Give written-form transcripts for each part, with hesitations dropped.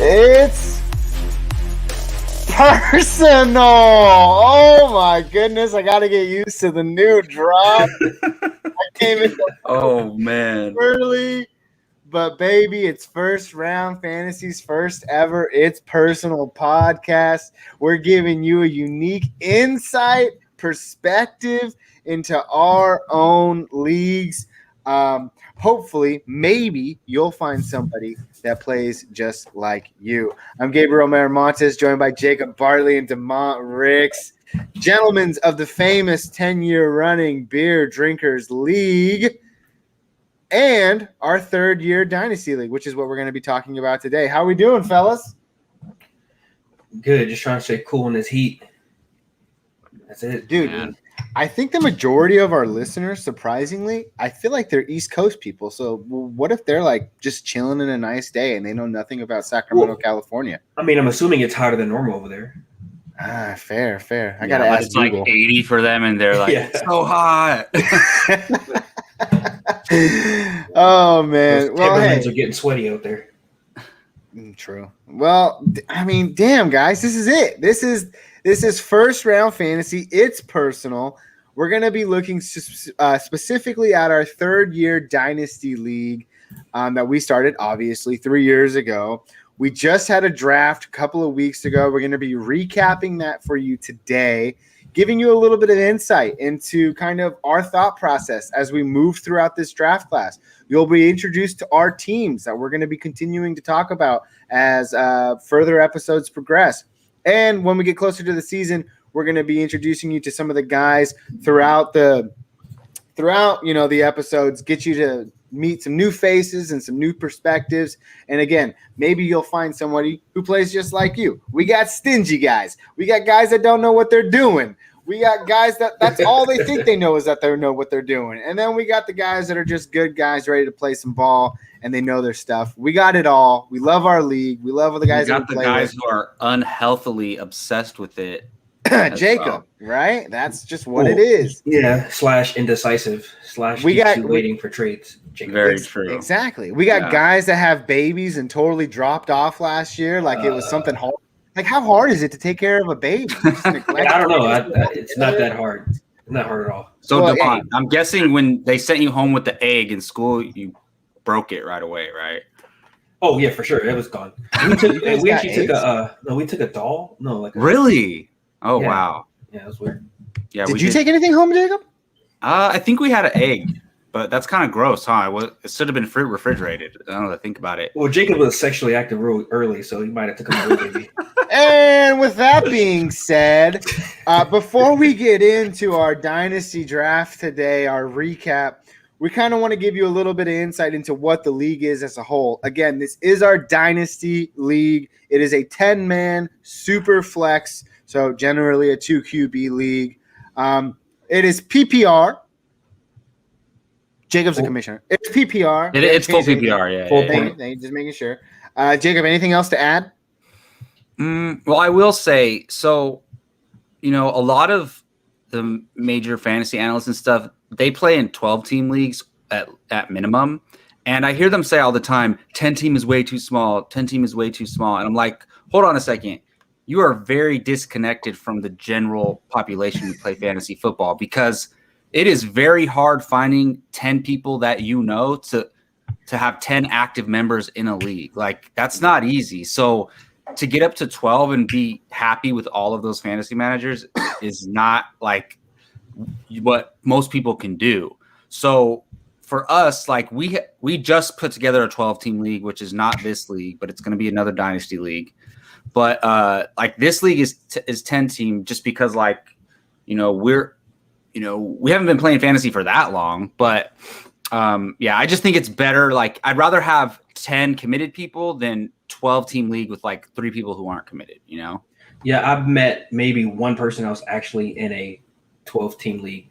It's personal. Oh my goodness, I gotta get used to the new drop. I came in early, but baby, it's first round fantasy's first ever It's Personal podcast. We're giving you a unique insight, perspective into our own leagues. Hopefully, maybe you'll find somebody that plays just like you. I'm Gabriel Maramontes, joined by Jacob Bartley and DeMont Ricks, gentlemen of the famous 10-year running Beer Drinkers League and our third-year Dynasty League, which is what we're going to be talking about today. How we doing, fellas? Good. Just trying to stay cool in this heat. That's it. Dude, man. I think the majority of our listeners, surprisingly, I feel like they're East Coast people. So what if they're like just chilling in a nice day and they know nothing about Sacramento, California? I mean, I'm assuming it's hotter than normal over there. Fair. I got to ask it's Google. Like 80 for them, and they're like, it's so hot. Oh, man. Those timberlands are getting sweaty out there. True. Well, I mean, damn, guys, this is it. This is first round fantasy. It's personal. We're going to be looking specifically at our third year Dynasty League that we started, obviously, 3 years ago. We just had a draft a couple of weeks ago. We're going to be recapping that for you today, giving you a little bit of insight into kind of our thought process as we move throughout this draft class. You'll be introduced to our teams that we're going to be continuing to talk about as further episodes progress. And when we get closer to the season, we're going to be introducing you to some of the guys throughout the episodes, get you to meet some new faces and some new perspectives. And again, maybe you'll find somebody who plays just like you. We got stingy guys. We got guys that don't know what they're doing. We got guys that's all they think they know is that they know what they're doing. And then we got the guys that are just good guys ready to play some ball and they know their stuff. We got it all. We love our league. We love the guys that we play with. We got the guys who are unhealthily obsessed with it. Jacob, right? That's just what it is. Yeah, / indecisive / waiting for trades. Jacob. Very true. Exactly. We got guys that have babies and totally dropped off last year like it was something hard. Like, how hard is it to take care of a baby? I don't know. It's not that hard. Not hard at all. So, DeMont, I'm guessing when they sent you home with the egg in school, you broke it right away, right? Oh yeah, for sure. It was gone. We took a doll. No, like really? Oh, yeah. Wow. Yeah, it was weird. Yeah. Did you take anything home, Jacob? I think we had an egg, but that's kind of gross, huh? It should have been refrigerated. I don't know to think about it. Well, Jacob was sexually active real early, so he might have took a baby. And with that being said, before we get into our Dynasty draft today, our recap, we kind of want to give you a little bit of insight into what the league is as a whole. Again, this is our Dynasty League. It is a 10-man Superflex, so generally a 2 QB league. It is PPR. Jacob's the commissioner. It's PPR. It's full PPR, yeah. Full point. Just making sure. Jacob, anything else to add? Well, I will say, so, a lot of the major fantasy analysts and stuff, they play in 12-team leagues at minimum. And I hear them say all the time, 10-team is way too small. 10-team is way too small. And I'm like, hold on a second. You are very disconnected from the general population who play fantasy football because it is very hard finding 10 people that to have 10 active members in a league. Like, that's not easy. So to get up to 12 and be happy with all of those fantasy managers is not like what most people can do. So for us, like we just put together a 12-team league, which is not this league, but it's going to be another Dynasty League. But like this league is 10-team just because we haven't been playing fantasy for that long, but I just think it's better. Like, I'd rather have 10 committed people than 12-team league with like 3 people who aren't committed, Yeah, I've met maybe one person else actually in a 12-team league,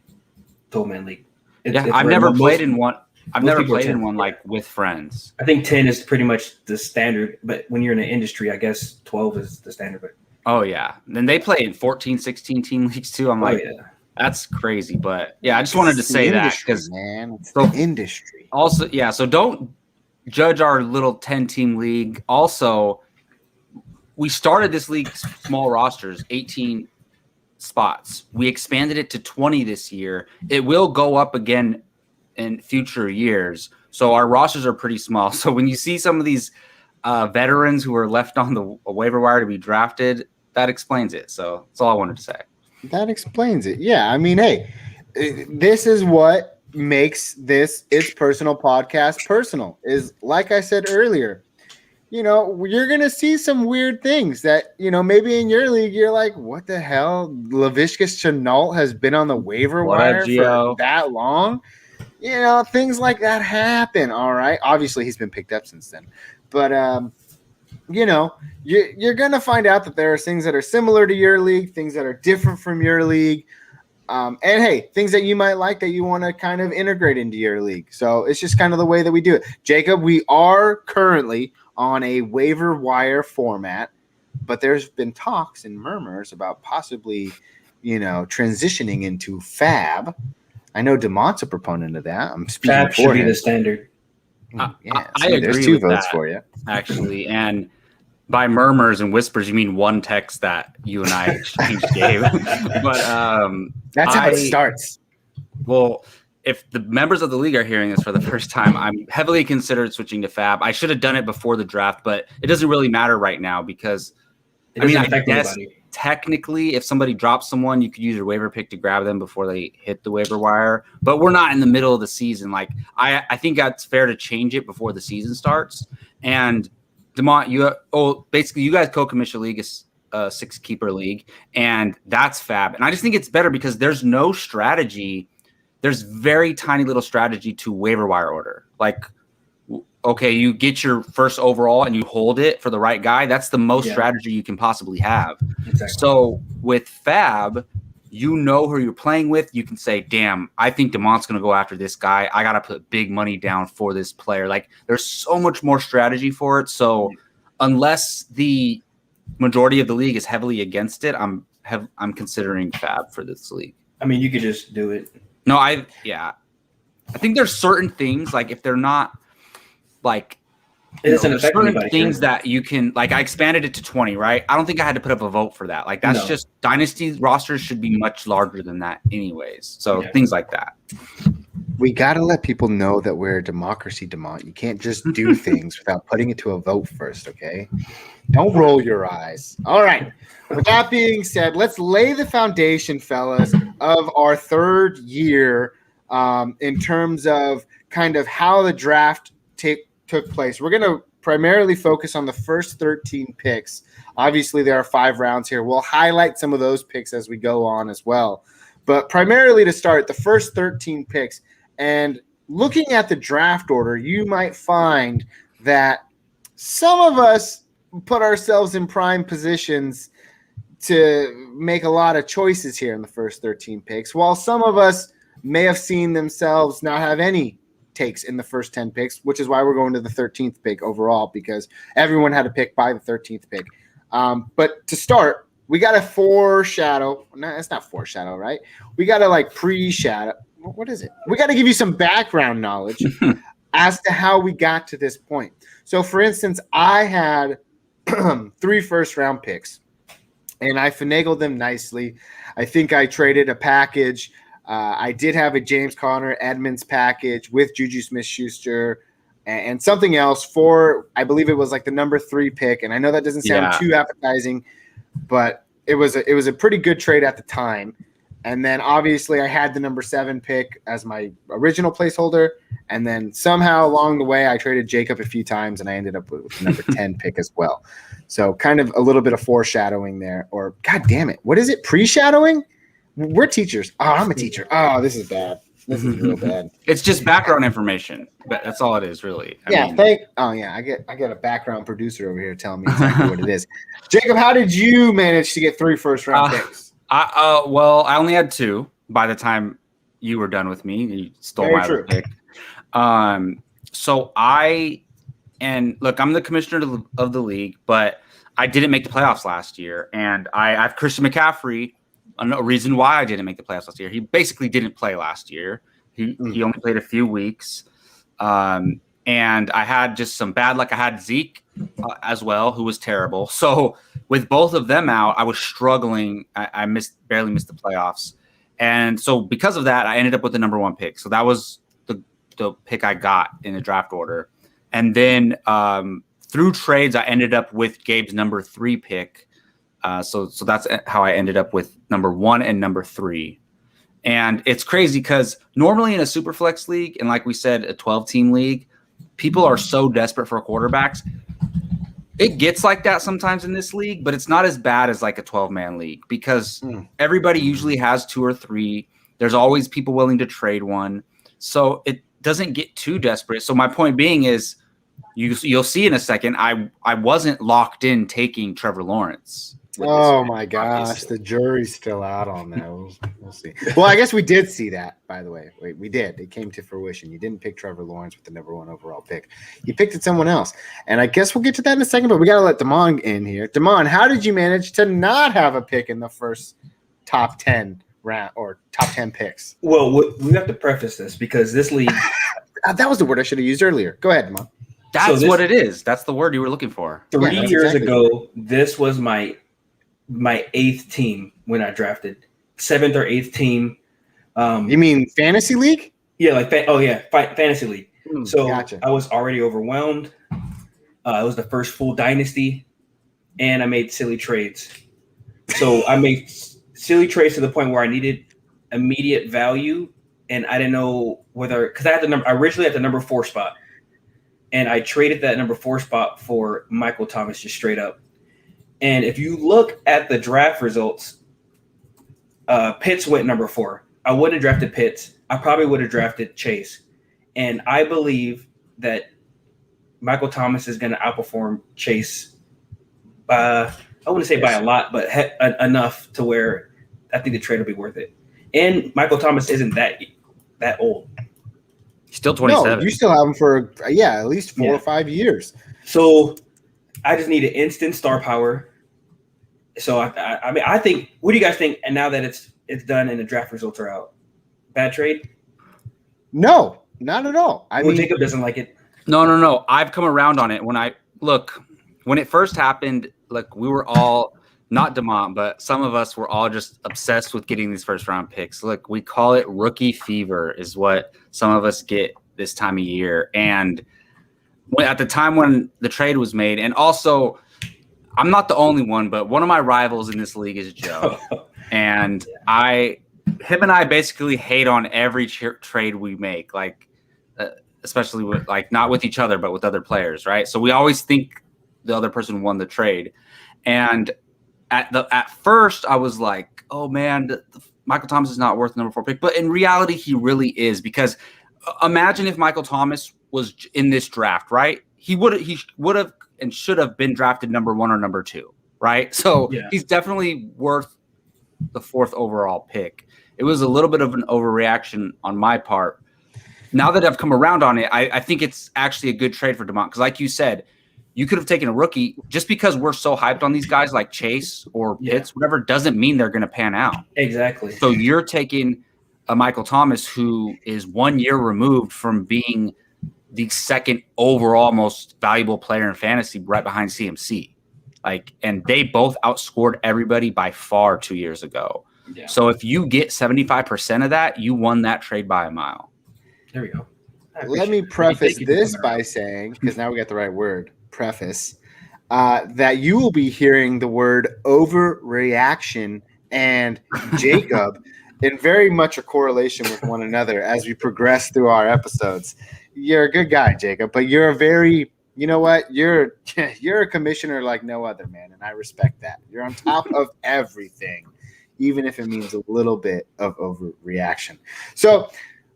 12-man league. I've never played in one. I've never played in one like with friends. I think 10 is pretty much the standard, but when you're in an industry, I guess 12 is the standard. But oh yeah, then they play in 14, 16-team leagues too. I'm like, that's crazy. But yeah, I just wanted to say that because it's the industry. Also, yeah. So don't judge our little 10-team league. Also, we started this league small rosters, 18 spots. We expanded it to 20 this year. It will go up again in future years. So our rosters are pretty small. So when you see some of these veterans who are left on the waiver wire to be drafted, that explains it. So that's all I wanted to say. That explains it. Yeah. I mean, hey, this is what makes this It's Personal podcast personal, is like I said earlier, you know, you're going to see some weird things that, you know, maybe in your league, you're like, what the hell? Laviska Shenault has been on the waiver wire for that long. You know, things like that happen. All right. Obviously, he's been picked up since then. But, you know, you're going to find out that there are things that are similar to your league, things that are different from your league. And, hey, things that you might like that you want to kind of integrate into your league. So it's just kind of the way that we do it. Jacob, we are currently on a waiver wire format, but there's been talks and murmurs about possibly, you know, transitioning into Fab. I know DeMont's a proponent of that. I'm speaking Fab should be the standard. I agree. There's 2 with votes that, for you, actually. And by murmurs and whispers, you mean one text that you and I exchanged, Gabe. But that's how it starts. Well, if the members of the league are hearing this for the first time, I'm heavily considered switching to Fab. I should have done it before the draft, but it doesn't really matter right now because I guess technically if somebody drops someone, you could use your waiver pick to grab them before they hit the waiver wire. But we're not in the middle of the season. Like I think that's fair to change it before the season starts. And DeMont, basically you guys co-commission league is a 6-keeper league, and that's Fab. And I just think it's better because there's no strategy. There's very tiny little strategy to waiver wire order. Like, okay, you get your first overall and you hold it for the right guy. That's the most strategy you can possibly have. Exactly. So with Fab, you know who you're playing with. You can say, damn, I think DeMont's going to go after this guy. I got to put big money down for this player. Like, there's so much more strategy for it. So unless the majority of the league is heavily against it, I'm considering Fab for this league. I mean, you could just do it. No, I think there's certain things, like if they're not like it doesn't affect certain things that you can, like I expanded it to 20, right? I don't think I had to put up a vote for that. Like that's just Dynasty rosters should be much larger than that anyways. So things like that. We got to let people know that we're a democracy, DeMont. You can't just do things without putting it to a vote first, okay? Don't roll your eyes. All right. With that being said, let's lay the foundation, fellas, of our third year in terms of kind of how the draft took place. We're going to primarily focus on the first 13 picks. Obviously, there are 5 rounds here. We'll highlight some of those picks as we go on as well. But primarily to start, the first 13 picks. And looking at the draft order, you might find that some of us put ourselves in prime positions to make a lot of choices here in the first 13 picks, while some of us may have seen themselves not have any takes in the first 10 picks, which is why we're going to the 13th pick overall, because everyone had a pick by the 13th pick. But to start, we got to foreshadow. No, it's not foreshadow, right? We got to like pre-shadow. What is it? We got to give you some background knowledge as to how we got to this point. So, for instance, I had 3 first-round picks, and I finagled them nicely. I think I traded a package. I did have a James Conner Edmonds package with Juju Smith-Schuster and something else for, I believe it was like the number 3 pick. And I know that doesn't sound too appetizing, but it was a pretty good trade at the time. And then obviously I had the number 7 pick as my original placeholder. And then somehow along the way I traded Jacob a few times and I ended up with the number 10 pick as well. So kind of a little bit of foreshadowing there, or God damn it. What is it? Pre-shadowing? We're teachers. Oh, I'm a teacher. Oh, this is bad. This is real bad. It's just background information. But that's all it is, really. I get a background producer over here telling me exactly what it is. Jacob, how did you manage to get 3 first-round picks? Well, I only had 2 by the time you were done with me. You stole my other pick. And look, I'm the commissioner of the league, but I didn't make the playoffs last year. And I have Christian McCaffrey. A reason why I didn't make the playoffs last year. He basically didn't play last year. He only played a few weeks. And I had just some bad luck. I had Zeke as well, who was terrible. So with both of them out, I was struggling. I barely missed the playoffs. And so because of that, I ended up with the number 1 pick. So that was the pick I got in the draft order. And then through trades, I ended up with Gabe's number 3 pick. So that's how I ended up with number 1 and number 3. And it's crazy because normally in a Superflex league, and like we said, a 12-team league, people are so desperate for quarterbacks. It gets like that sometimes in this league, but it's not as bad as like a 12-man league because everybody usually has 2 or 3. There's always people willing to trade one. So it doesn't get too desperate. So my point being is you'll see in a second, I wasn't locked in taking Trevor Lawrence. Oh my gosh, the jury's still out on that. We'll see. Well, I guess we did see that, by the way. Wait, we did. It came to fruition. You didn't pick Trevor Lawrence with the number 1 overall pick. You picked it someone else. And I guess we'll get to that in a second, but we got to let Damon in here. Damon, how did you manage to not have a pick in the first top 10 round or top 10 picks? Well, we have to preface this because this league that was the word I should have used earlier. Go ahead, Damon. That's what it is. That's the word you were looking for. 3 years ago, this was my 8th team when I drafted 7th or 8th team. You mean fantasy league? Yeah, like fantasy league. So gotcha. I was already overwhelmed. It was the first full dynasty, and I made silly trades. So I made silly trades to the point where I needed immediate value, and I didn't know whether because I had the number. I originally had the number 4 spot, and I traded that number 4 spot for Michael Thomas just straight up. And if you look at the draft results, Pitts went number 4. I wouldn't have drafted Pitts. I probably would have drafted Chase. And I believe that Michael Thomas is going to outperform Chase. I wouldn't say by a lot, but enough to where I think the trade will be worth it. And Michael Thomas isn't that old. He's still 27. No, you still have him for, at least 4 or 5 years. So I just need an instant star power. So I think. What do you guys think? And now that it's done and the draft results are out, bad trade? No, not at all. I mean, Jacob doesn't like it. No. I've come around on it. When it first happened, look, we were all not Demont, but some of us were all just obsessed with getting these first round picks. Look, we call it rookie fever, is what some of us get this time of year. And at the time when the trade was made, and also. I'm not the only one, but one of my rivals in this league is Joe. And him and I basically hate on every trade we make, especially with not with each other, but with other players, right? So we always think the other person won the trade. And at first I was like, oh man, Michael Thomas is not worth the number 4 pick. But in reality, he really is, because imagine if Michael Thomas was in this draft, right? He would have and should have been drafted number 1 or number 2, right? So he's definitely worth the 4th overall pick. It was a little bit of an overreaction on my part. Now that I've come around on it, I think it's actually a good trade for DeMont, because like you said, you could have taken a rookie. Just because we're so hyped on these guys like Chase or Pitts, whatever, doesn't mean they're going to pan out. Exactly. So you're taking a Michael Thomas who is 1 year removed from being the 2nd overall most valuable player in fantasy, right behind CMC. And they both outscored everybody by far 2 years ago. Yeah. So if you get 75% of that, you won that trade by a mile. There we go. Let me preface this by saying, because now we got the right word, preface, that you will be hearing the word overreaction and Jacob in very much a correlation with one another as we progress through our episodes. You're a good guy, Jacob, but you're a very, you know what? You're a commissioner like no other, man, and I respect that. You're on top of everything, even if it means a little bit of overreaction. So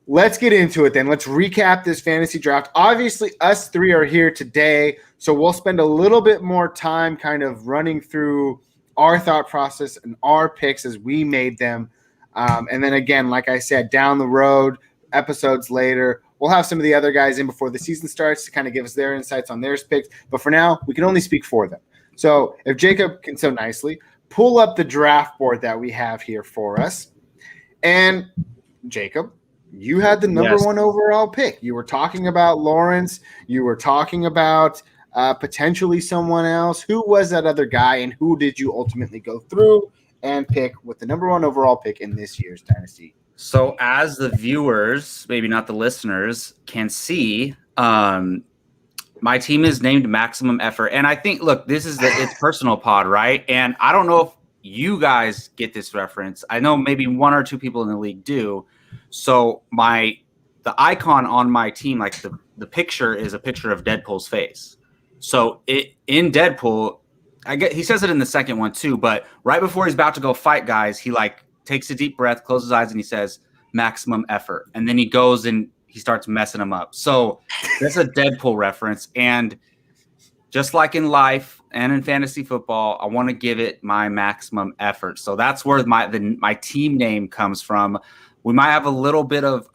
let's get into it then. Let's recap this fantasy draft. Obviously, us 3 are here today, so we'll spend a little bit more time kind of running through our thought process and our picks as we made them. And then again, like I said, down the road, episodes later, we'll have some of the other guys in before the season starts to kind of give us their insights on their picks. But for now, we can only speak for them. So if Jacob can so nicely pull up the draft board that we have here for us. And Jacob, you had the number 1 overall pick. You were talking about Lawrence. You were talking about potentially someone else? Who was that other guy, and who did you ultimately go through and pick with the number 1 overall pick in this year's Dynasty? So as the viewers, maybe not the listeners, can see, my team is named Maximum Effort. And I think, look, this is it's personal pod, right? And I don't know if you guys get this reference. I know maybe 1 or 2 people in the league do. So the icon on my team, like the picture is a picture of Deadpool's face. So in Deadpool, he says it in the second one too, but right before he's about to go fight guys, he like takes a deep breath, closes his eyes, and he says maximum effort. And then he goes and he starts messing them up. So that's a Deadpool reference. And just like in life and in fantasy football, I want to give it my maximum effort. So that's where my team name comes from. We might have a little bit of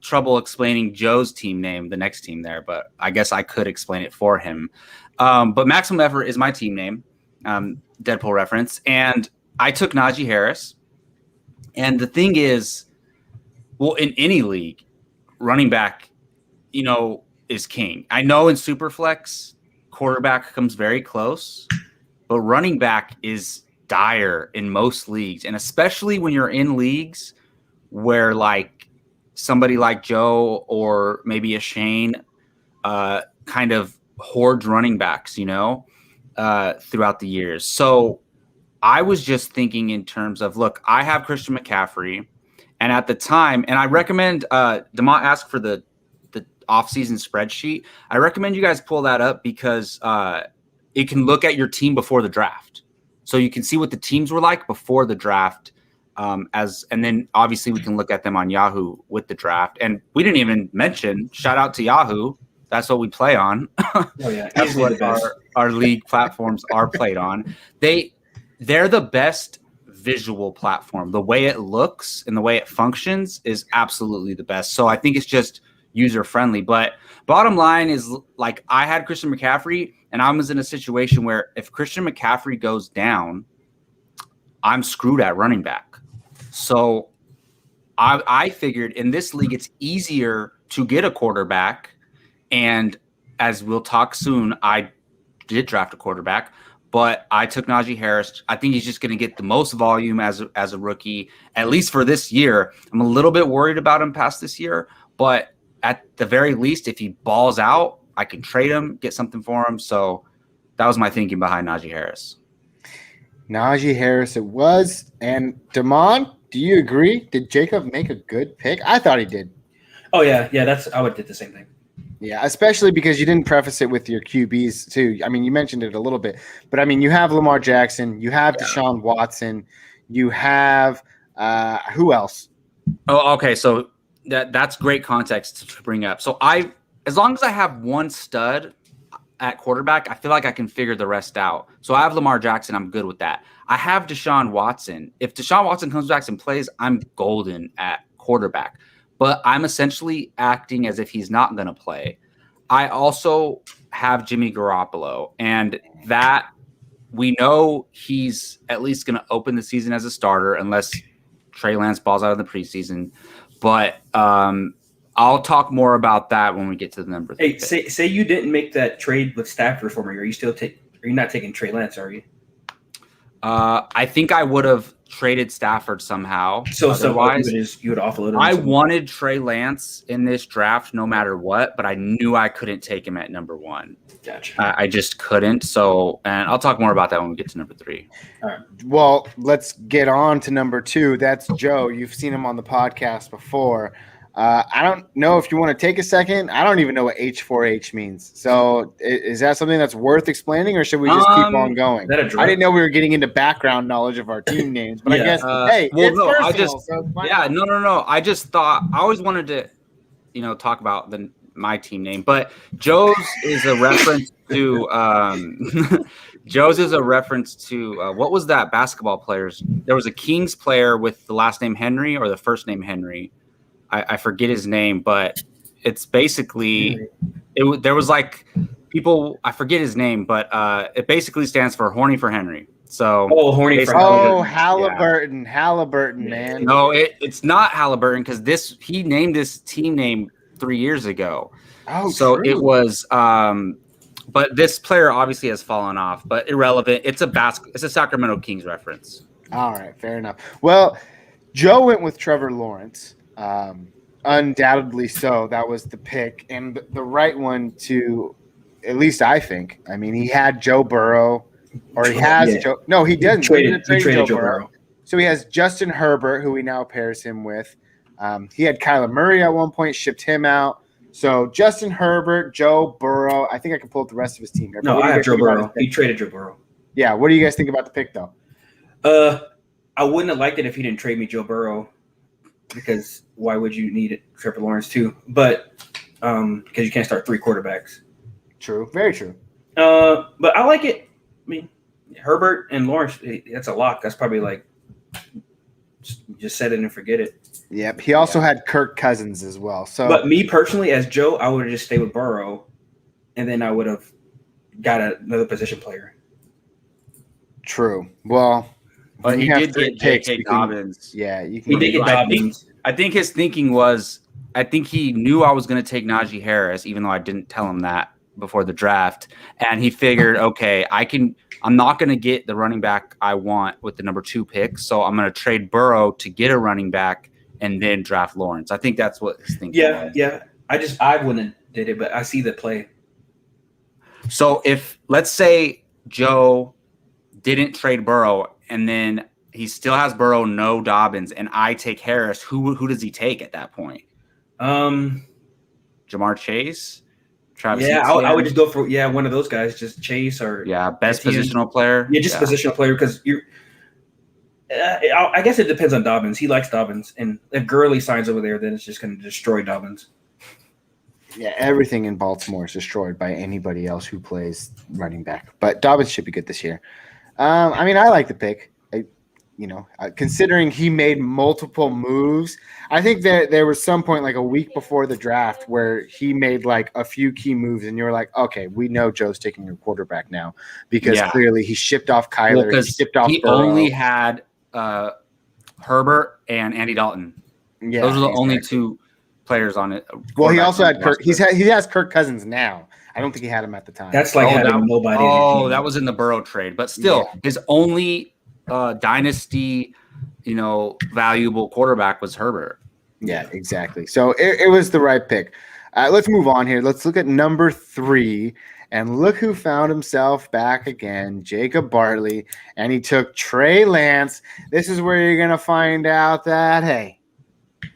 trouble explaining Joe's team name, the next team there, but I guess I could explain it for him. But maximum effort is my team name, Deadpool reference. And I took Najee Harris. And the thing is, well, in any league, running back, is king. I know in Superflex, quarterback comes very close, but running back is dire in most leagues. And especially when you're in leagues where like somebody like Joe or maybe a Shane kind of hoards running backs, throughout the years. So I was just thinking in terms of, look, I have Christian McCaffrey. And at the time, and I recommend DeMont asked for the offseason spreadsheet. I recommend you guys pull that up because it can look at your team before the draft. So you can see what the teams were like before the draft. And then obviously we can look at them on Yahoo with the draft. And we didn't even mention, shout out to Yahoo. That's what we play on. Oh yeah, That's what our league platforms are played on. They're the best visual platform. The way it looks and the way it functions is absolutely the best. So I think it's just user friendly. But bottom line is, like, I had Christian McCaffrey and I was in a situation where if Christian McCaffrey goes down, I'm screwed at running back. So I figured in this league, it's easier to get a quarterback. And as we'll talk soon, I did draft a quarterback, but I took Najee Harris. I think he's just going to get the most volume as a rookie, at least for this year. I'm a little bit worried about him past this year, but at the very least, if he balls out, I can trade him, get something for him. So that was my thinking behind Najee Harris. Najee Harris it was. And DeMond, do you agree? Did Jacob make a good pick? I thought he did. Oh, yeah. Yeah, I would do the same thing. Yeah, especially because you didn't preface it with your QBs too. I mean, you mentioned it a little bit, but I mean, you have Lamar Jackson, you have Deshaun Watson, you have who else? Oh, okay. So that's great context to bring up. So as long as I have one stud at quarterback, I feel like I can figure the rest out. So I have Lamar Jackson. I'm good with that. I have Deshaun Watson. If Deshaun Watson comes back and plays, I'm golden at quarterback. But I'm essentially acting as if he's not going to play. I also have Jimmy Garoppolo, and that we know he's at least going to open the season as a starter unless Trey Lance balls out in the preseason. But I'll talk more about that when we get to the number. Hey, say you didn't make that trade with Stafford for me. Are you not taking Trey Lance? Are you? I think I would have traded Stafford somehow. So otherwise, you would offload him. I wanted Trey Lance in this draft no matter what, but I knew I couldn't take him at number 1. Gotcha. I just couldn't. So, and I'll talk more about that when we get to number 3. All right. Well, let's get on to number 2. That's Joe. You've seen him on the podcast before. I don't know if you want to take a second. I don't even know what H4H means. So is that something that's worth explaining, or should we just keep on going? I didn't know we were getting into background knowledge of our team names, but I guess, it's personal. No. I just thought I always wanted to, talk about my team name, but Joe's is a reference to what was that basketball players? There was a Kings player with the last name Henry or the first name Henry. I forget his name, but it's basically there was like people. I forget his name, but it basically stands for horny for Henry. So horny for Halliburton. Yeah. Halliburton, man. No, it's not Halliburton because he named this team name 3 years ago. Oh, so true. It was But this player obviously has fallen off, but irrelevant. It's a Sacramento Kings reference. All right, fair enough. Well, Joe went with Trevor Lawrence. Undoubtedly so. That was the pick and the right one to, at least I think. I mean, he had Joe Burrow, or he has Joe. No, he didn't. He traded Joe Burrow. So he has Justin Herbert, who he now pairs him with. He had Kyler Murray at one point, shipped him out. So Justin Herbert, Joe Burrow. I think I can pull up the rest of his team here. No, I have Joe Burrow. He traded Joe Burrow. Yeah. What do you guys think about the pick, though? I wouldn't have liked it if he didn't trade me Joe Burrow, because why would you need Trevor Lawrence too? But because you can't start 3 quarterbacks. True. Very true. But I like it. I mean, Herbert and Lawrence, that's a lock. That's probably like just set it and forget it. Yep. He also had Kirk Cousins as well. So, but me personally, as Joe, I would have just stayed with Burrow, and then I would have got another position player. True. Well, but he did get J.K. Dobbins. Yeah, you can. He did get Dobbins. I think his thinking was, I think he knew I was going to take Najee Harris, even though I didn't tell him that before the draft, and he figured, okay, I'm not going to get the running back I want with the number 2 pick, so I'm going to trade Burrow to get a running back and then draft Lawrence. I think that's what his thinking was. Yeah. I wouldn't have did it, but I see the play. So if, let's say Joe didn't trade Burrow and then he still has Burrow, no Dobbins, and I take Harris, who does he take at that point? Jamar Chase? Travis Etienne? I would just go for one of those guys, just Chase or best Etienne. Positional player. Yeah, just positional player, because you're. I guess it depends on Dobbins. He likes Dobbins, and if Gurley signs over there, then it's just going to destroy Dobbins. Yeah, everything in Baltimore is destroyed by anybody else who plays running back. But Dobbins should be good this year. I mean, I like the pick. Considering he made multiple moves, I think that there was some point like a week before the draft where he made like a few key moves, and you're like, okay, we know Joe's taking your quarterback now because clearly he shipped off Kyler, he shipped off Burrow. Only had Herbert and Andy Dalton. Yeah, those are the only 2 players on it. Well, he also had Kirk. He has Kirk Cousins now. I don't think he had him at the time. That's like having nobody. Oh, that was in the Burrow trade, but still, his only dynasty, valuable quarterback was Herbert. Yeah, exactly. So it was the right pick. Let's move on here. Let's look at number 3, and look who found himself back again, Jacob Bartley, and he took Trey Lance. This is where you're gonna find out that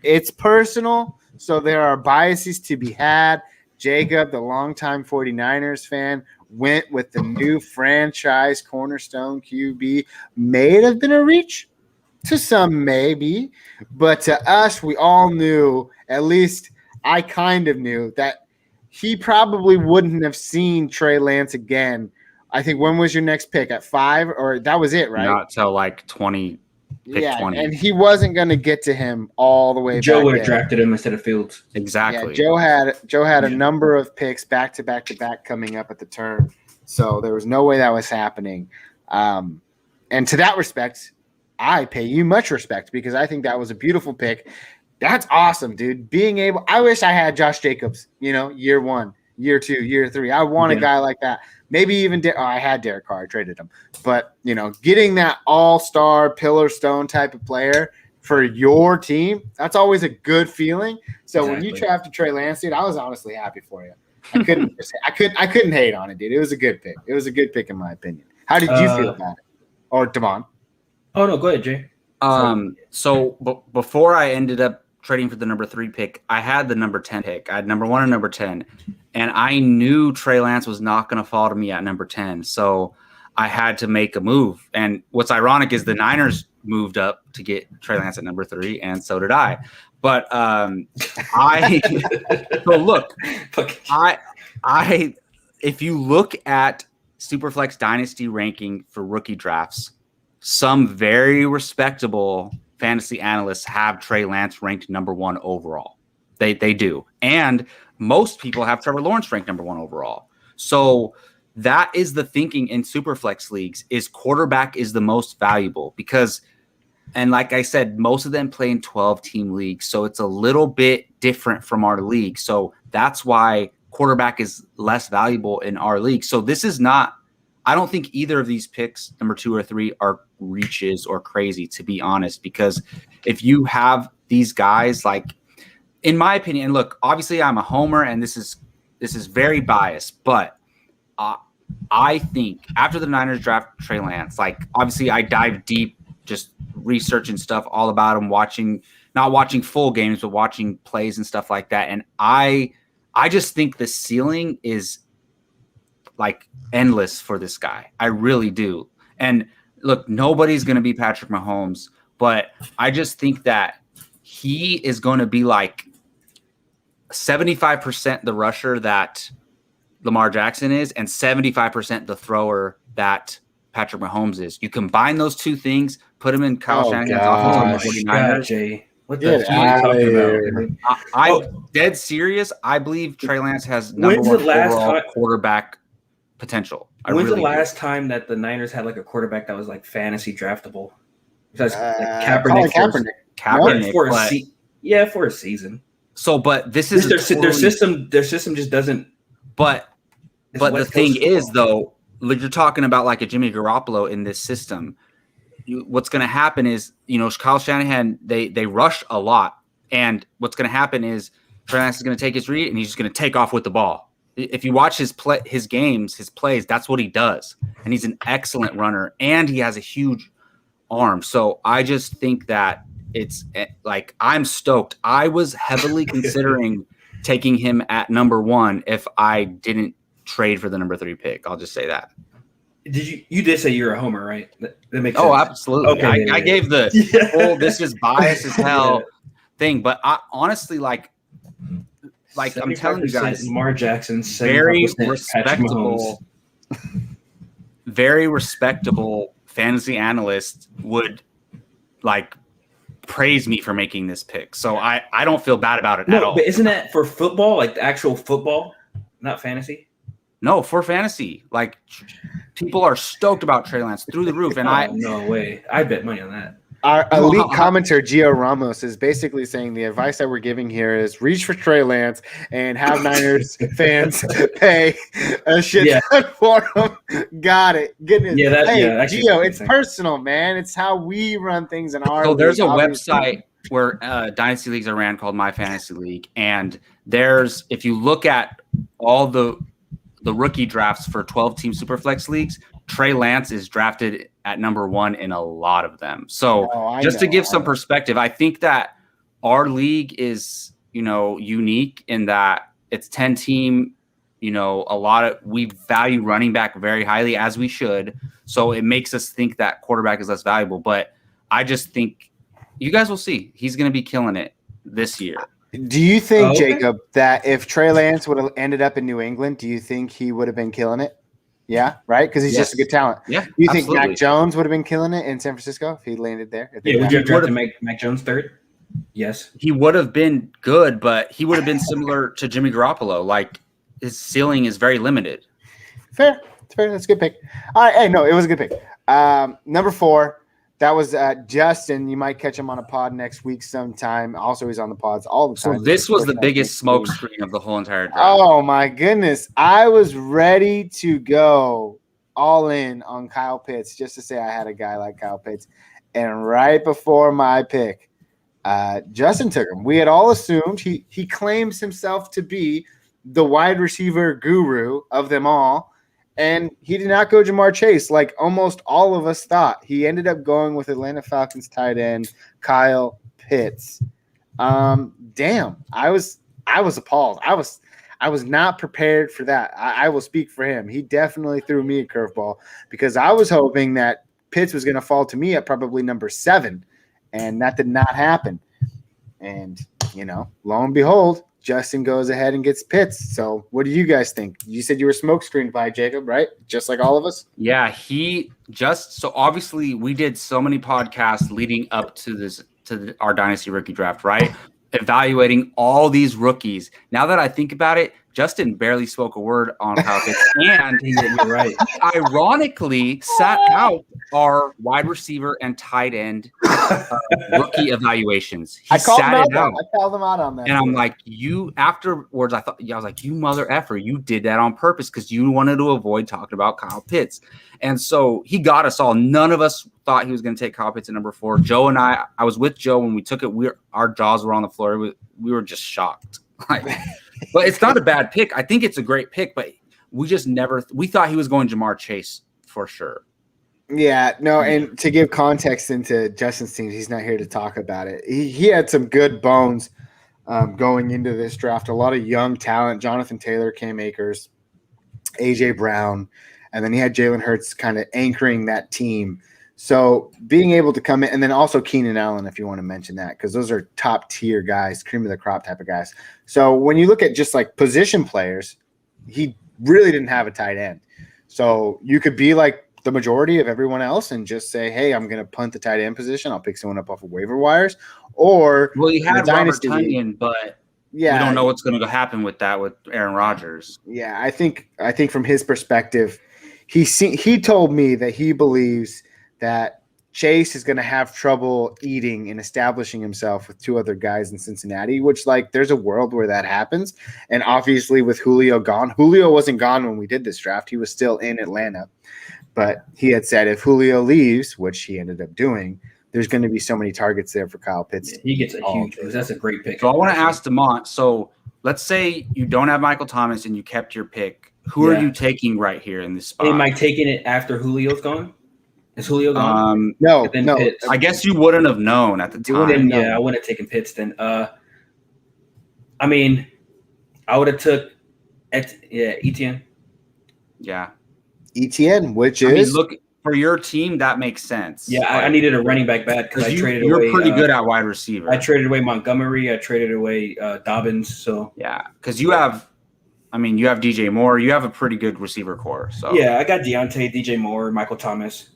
it's personal, so there are biases to be had. Jacob, the longtime 49ers fan, went with the new franchise cornerstone QB. May have been a reach to some, maybe, but to us, we all knew, at least I kind of knew, that he probably wouldn't have seen Trey Lance again. I think, when was your next pick? At 5? Or that was it, right? Not till like 20. Yeah, 20. And he wasn't going to get to him all the way. Joe would have drafted him instead of Fields. Exactly. Yeah, Joe had a number of picks back to back coming up at the turn, so there was no way that was happening. And to that respect, I pay you much respect, because I think that was a beautiful pick. That's awesome, dude. I wish I had Josh Jacobs, year 1, year 2, year 3. I want a guy like that. Maybe even I had Derek Carr, I traded him. But, getting that all-star pillar stone type of player for your team, that's always a good feeling. So when you drafted Trey Lance, dude, I was honestly happy for you. I couldn't hate on it, dude. It was a good pick. It was a good pick in my opinion. How did you feel about it? Or Devon? Oh no, go ahead, Jay. So before I ended up trading for the number 3 pick, I had the number 10 pick. I had number 1 and number 10, and I knew Trey Lance was not going to fall to me at number 10. So I had to make a move. And what's ironic is the Niners moved up to get Trey Lance at number 3, and so did I. But if you look at Superflex Dynasty ranking for rookie drafts, some very respectable fantasy analysts have Trey Lance ranked number 1 overall. They do. And most people have Trevor Lawrence ranked number 1 overall. So that is the thinking in Superflex leagues, is quarterback is the most valuable because, and like I said, most of them play in 12-team leagues. So it's a little bit different from our league. So that's why quarterback is less valuable in our league. So this is not, I don't think either of these picks, number 2 or 3, are reaches or crazy, to be honest, because if you have these guys, like, in my opinion, and look, obviously I'm a homer and this is very biased, but I think after the Niners draft Trey Lance, like, obviously I dive deep, just researching stuff all about him, not watching full games, but watching plays and stuff like that. And I just think the ceiling is like endless for this guy. I really do. And look, nobody's going to be Patrick Mahomes, but I just think that he is going to be like 75% the rusher that Lamar Jackson is and 75% the thrower that Patrick Mahomes is. You combine those two things, put him in Kyle Shanahan's offense on the 49ers. Jay. What the fuck are you talking about? I'm dead serious. I believe Trey Lance has number one overall quarterback potential. When's the last time that the Niners had like a quarterback that was like fantasy draftable? Besides like Kaepernick for a season. So, but this is their system. Their system just doesn't. But the thing is, though, like, you're talking about like a Jimmy Garoppolo in this system. What's going to happen is, Kyle Shanahan, they rushed a lot. And what's going to happen is Trey Lance is going to take his read and he's just going to take off with the ball. If you watch his plays, that's what he does. And he's an excellent runner and he has a huge arm. So I just think that it's like, I'm stoked. I was heavily considering taking him at number 1 if I didn't trade for the number 3 pick. I'll just say that. You did say you're a homer, right? That makes sense. Oh, absolutely. Okay, I gave the whole this is biased as hell thing, but I honestly like I'm telling you guys, Lamar Jackson, very respectable fantasy analyst would like praise me for making this pick. So I don't feel bad about it at all. But isn't that for football, like the actual football, not fantasy? No, for fantasy. Like, people are stoked about Trey Lance through the roof. And no way. I bet money on that. Our elite commenter, Gio Ramos, is basically saying the advice that we're giving here is reach for Trey Lance and have Niners fans pay a shit ton for him. Got it. Goodness. Gio, it's personal, man. It's how we run things in our league. There's a website where Dynasty leagues are ran called My Fantasy League. And if you look at all the rookie drafts for 12-team Superflex leagues, Trey Lance is drafted at number 1 in a lot of them. So to give some perspective, I think that our league is, unique in that it's 10-team, we value running back very highly, as we should. So it makes us think that quarterback is less valuable. But I just think you guys will see. He's going to be killing it this year. Do you think, Jacob, that if Trey Lance would have ended up in New England, do you think he would have been killing it? Yeah, right? Because he's just a good talent. Yeah, do you think Mac Jones would have been killing it in San Francisco if he landed there? Would you have drafted Mac Jones 3rd? Yes. He would have been good, but he would have been similar to Jimmy Garoppolo. Like, his ceiling is very limited. Fair. That's a good pick. All right. Hey, no, it was a good pick. Number 4. That was Justin. You might catch him on a pod next week sometime. Also, he's on the pods all the time. So this was the biggest smoke screen of the whole entire draft. Oh, my goodness. I was ready to go all in on Kyle Pitts just to say I had a guy like Kyle Pitts. And right before my pick, Justin took him. We had all assumed he claims himself to be the wide receiver guru of them all. And he did not go Jamar Chase like almost all of us thought. He ended up going with Atlanta Falcons tight end Kyle Pitts. Damn, I was appalled. I was not prepared for that. I will speak for him. He definitely threw me a curveball because I was hoping that Pitts was going to fall to me at probably number 7, and that did not happen. And lo and behold, Justin goes ahead and gets Pitts. So what do you guys think? You said you were smokescreened by Jacob, right? Just like all of us? Yeah, so obviously we did so many podcasts leading up to our Dynasty rookie draft, right? Evaluating all these rookies. Now that I think about it, Justin barely spoke a word on Kyle Pitts, and you're right. Ironically sat out are wide receiver and tight end rookie evaluations. He I called sat it out. I called them out on that. And I'm like, you afterwards, I was like, you mother effer, you did that on purpose because you wanted to avoid talking about Kyle Pitts. And so he got us all. None of us thought he was going to take Kyle Pitts at number 4. Joe and I was with Joe when we took it. Our jaws were on the floor. We were just shocked. But it's not a bad pick. I think it's a great pick, but we thought he was going Jamar Chase for sure. Yeah, no, and to give context into Justin's team, he's not here to talk about it. He had some good bones going into this draft. A lot of young talent: Jonathan Taylor, Cam Akers, AJ Brown, and then he had Jalen Hurts kind of anchoring that team. So being able to come in, and then also Keenan Allen, if you want to mention that, because those are top tier guys, cream of the crop type of guys. So when you look at just like position players, he really didn't have a tight end. So you could be like the majority of everyone else and just say, hey, I'm going to punt the tight end position. I'll pick someone up off of waiver wires. Or you had Robert Tonyan, but we don't know what's going to happen with that with Aaron Rodgers. Yeah, I think from his perspective, he told me that he believes that Chase is going to have trouble eating and establishing himself with 2 other guys in Cincinnati, which there's a world where that happens. And obviously with Julio gone, Julio wasn't gone when we did this draft. He was still in Atlanta. But he had said if Julio leaves, which he ended up doing, there's going to be so many targets there for Kyle Pitts. He gets a huge – that's a great pick. So I want to ask DeMont. So let's say you don't have Michael Thomas and you kept your pick. Who are you taking right here in this spot? Am I taking it after Julio's gone? Is Julio gone? No. Pitts. I guess you wouldn't have known at the time. Then, I wouldn't have taken Pitts then. I mean, I would have took Etienne. Yeah. Etienne, which is look for your team, that makes sense. Yeah, I needed a running back bad because I traded away. You're pretty good at wide receiver. I traded away Montgomery. I traded away Dobbins. So yeah, because you have DJ Moore. You have a pretty good receiver core. So yeah, I got Deontay, DJ Moore, Michael Thomas.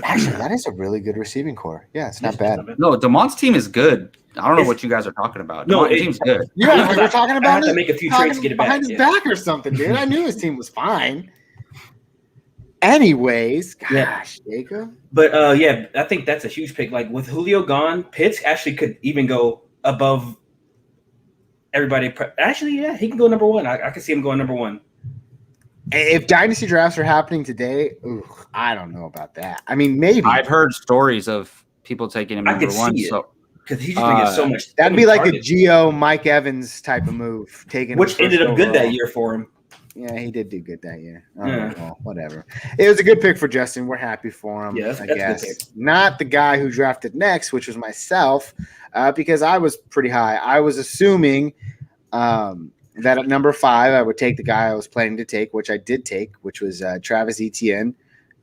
Actually, that is a really good receiving core. Yeah, it's not bad. No, DeMont's team is good. I don't know what you guys are talking about. DeMont's team's good. Yeah, we're talking about. I have to make a few trades to get it back behind his back or something, dude. I knew his team was fine. Anyways, gosh, Jacob. But I think that's a huge pick. Like with Julio gone, Pitts actually could even go above everybody. Actually, yeah, he can go number 1. I can see him going number 1. If dynasty drafts are happening today, I don't know about that. I mean, maybe. I've heard stories of people taking him number 1. So because he's just gonna get so much. That'd be like targets. A Gio Mike Evans type of move, which ended up good that year for him. Yeah, he did do good that year. Whatever. It was a good pick for Justin. We're happy for him. Yeah, I guess. Not the guy who drafted next, which was myself, because I was pretty high. I was assuming that at number 5, I would take the guy I was planning to take, which I did take, which was Travis Etienne.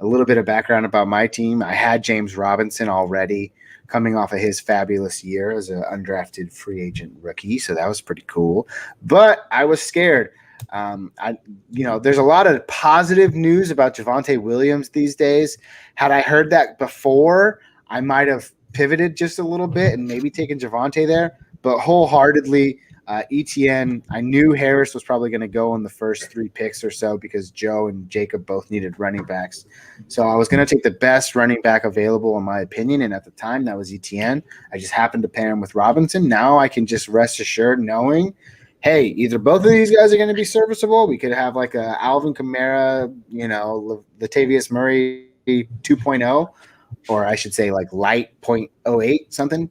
A little bit of background about my team. I had James Robinson already coming off of his fabulous year as an undrafted free agent rookie, so that was pretty cool. But I was scared. There's a lot of positive news about Javonte Williams these days. Had I heard that before, I might have pivoted just a little bit and maybe taken Javonte there. But wholeheartedly, Etienne, I knew Harris was probably going to go in the first 3 picks or so because Joe and Jacob both needed running backs. So I was going to take the best running back available in my opinion, and at the time that was Etienne. I just happened to pair him with Robinson. Now I can just rest assured knowing, hey, either both of these guys are going to be serviceable. We could have like a Alvin Kamara, Latavius Murray 2.0, or I should say like light 0.08 something.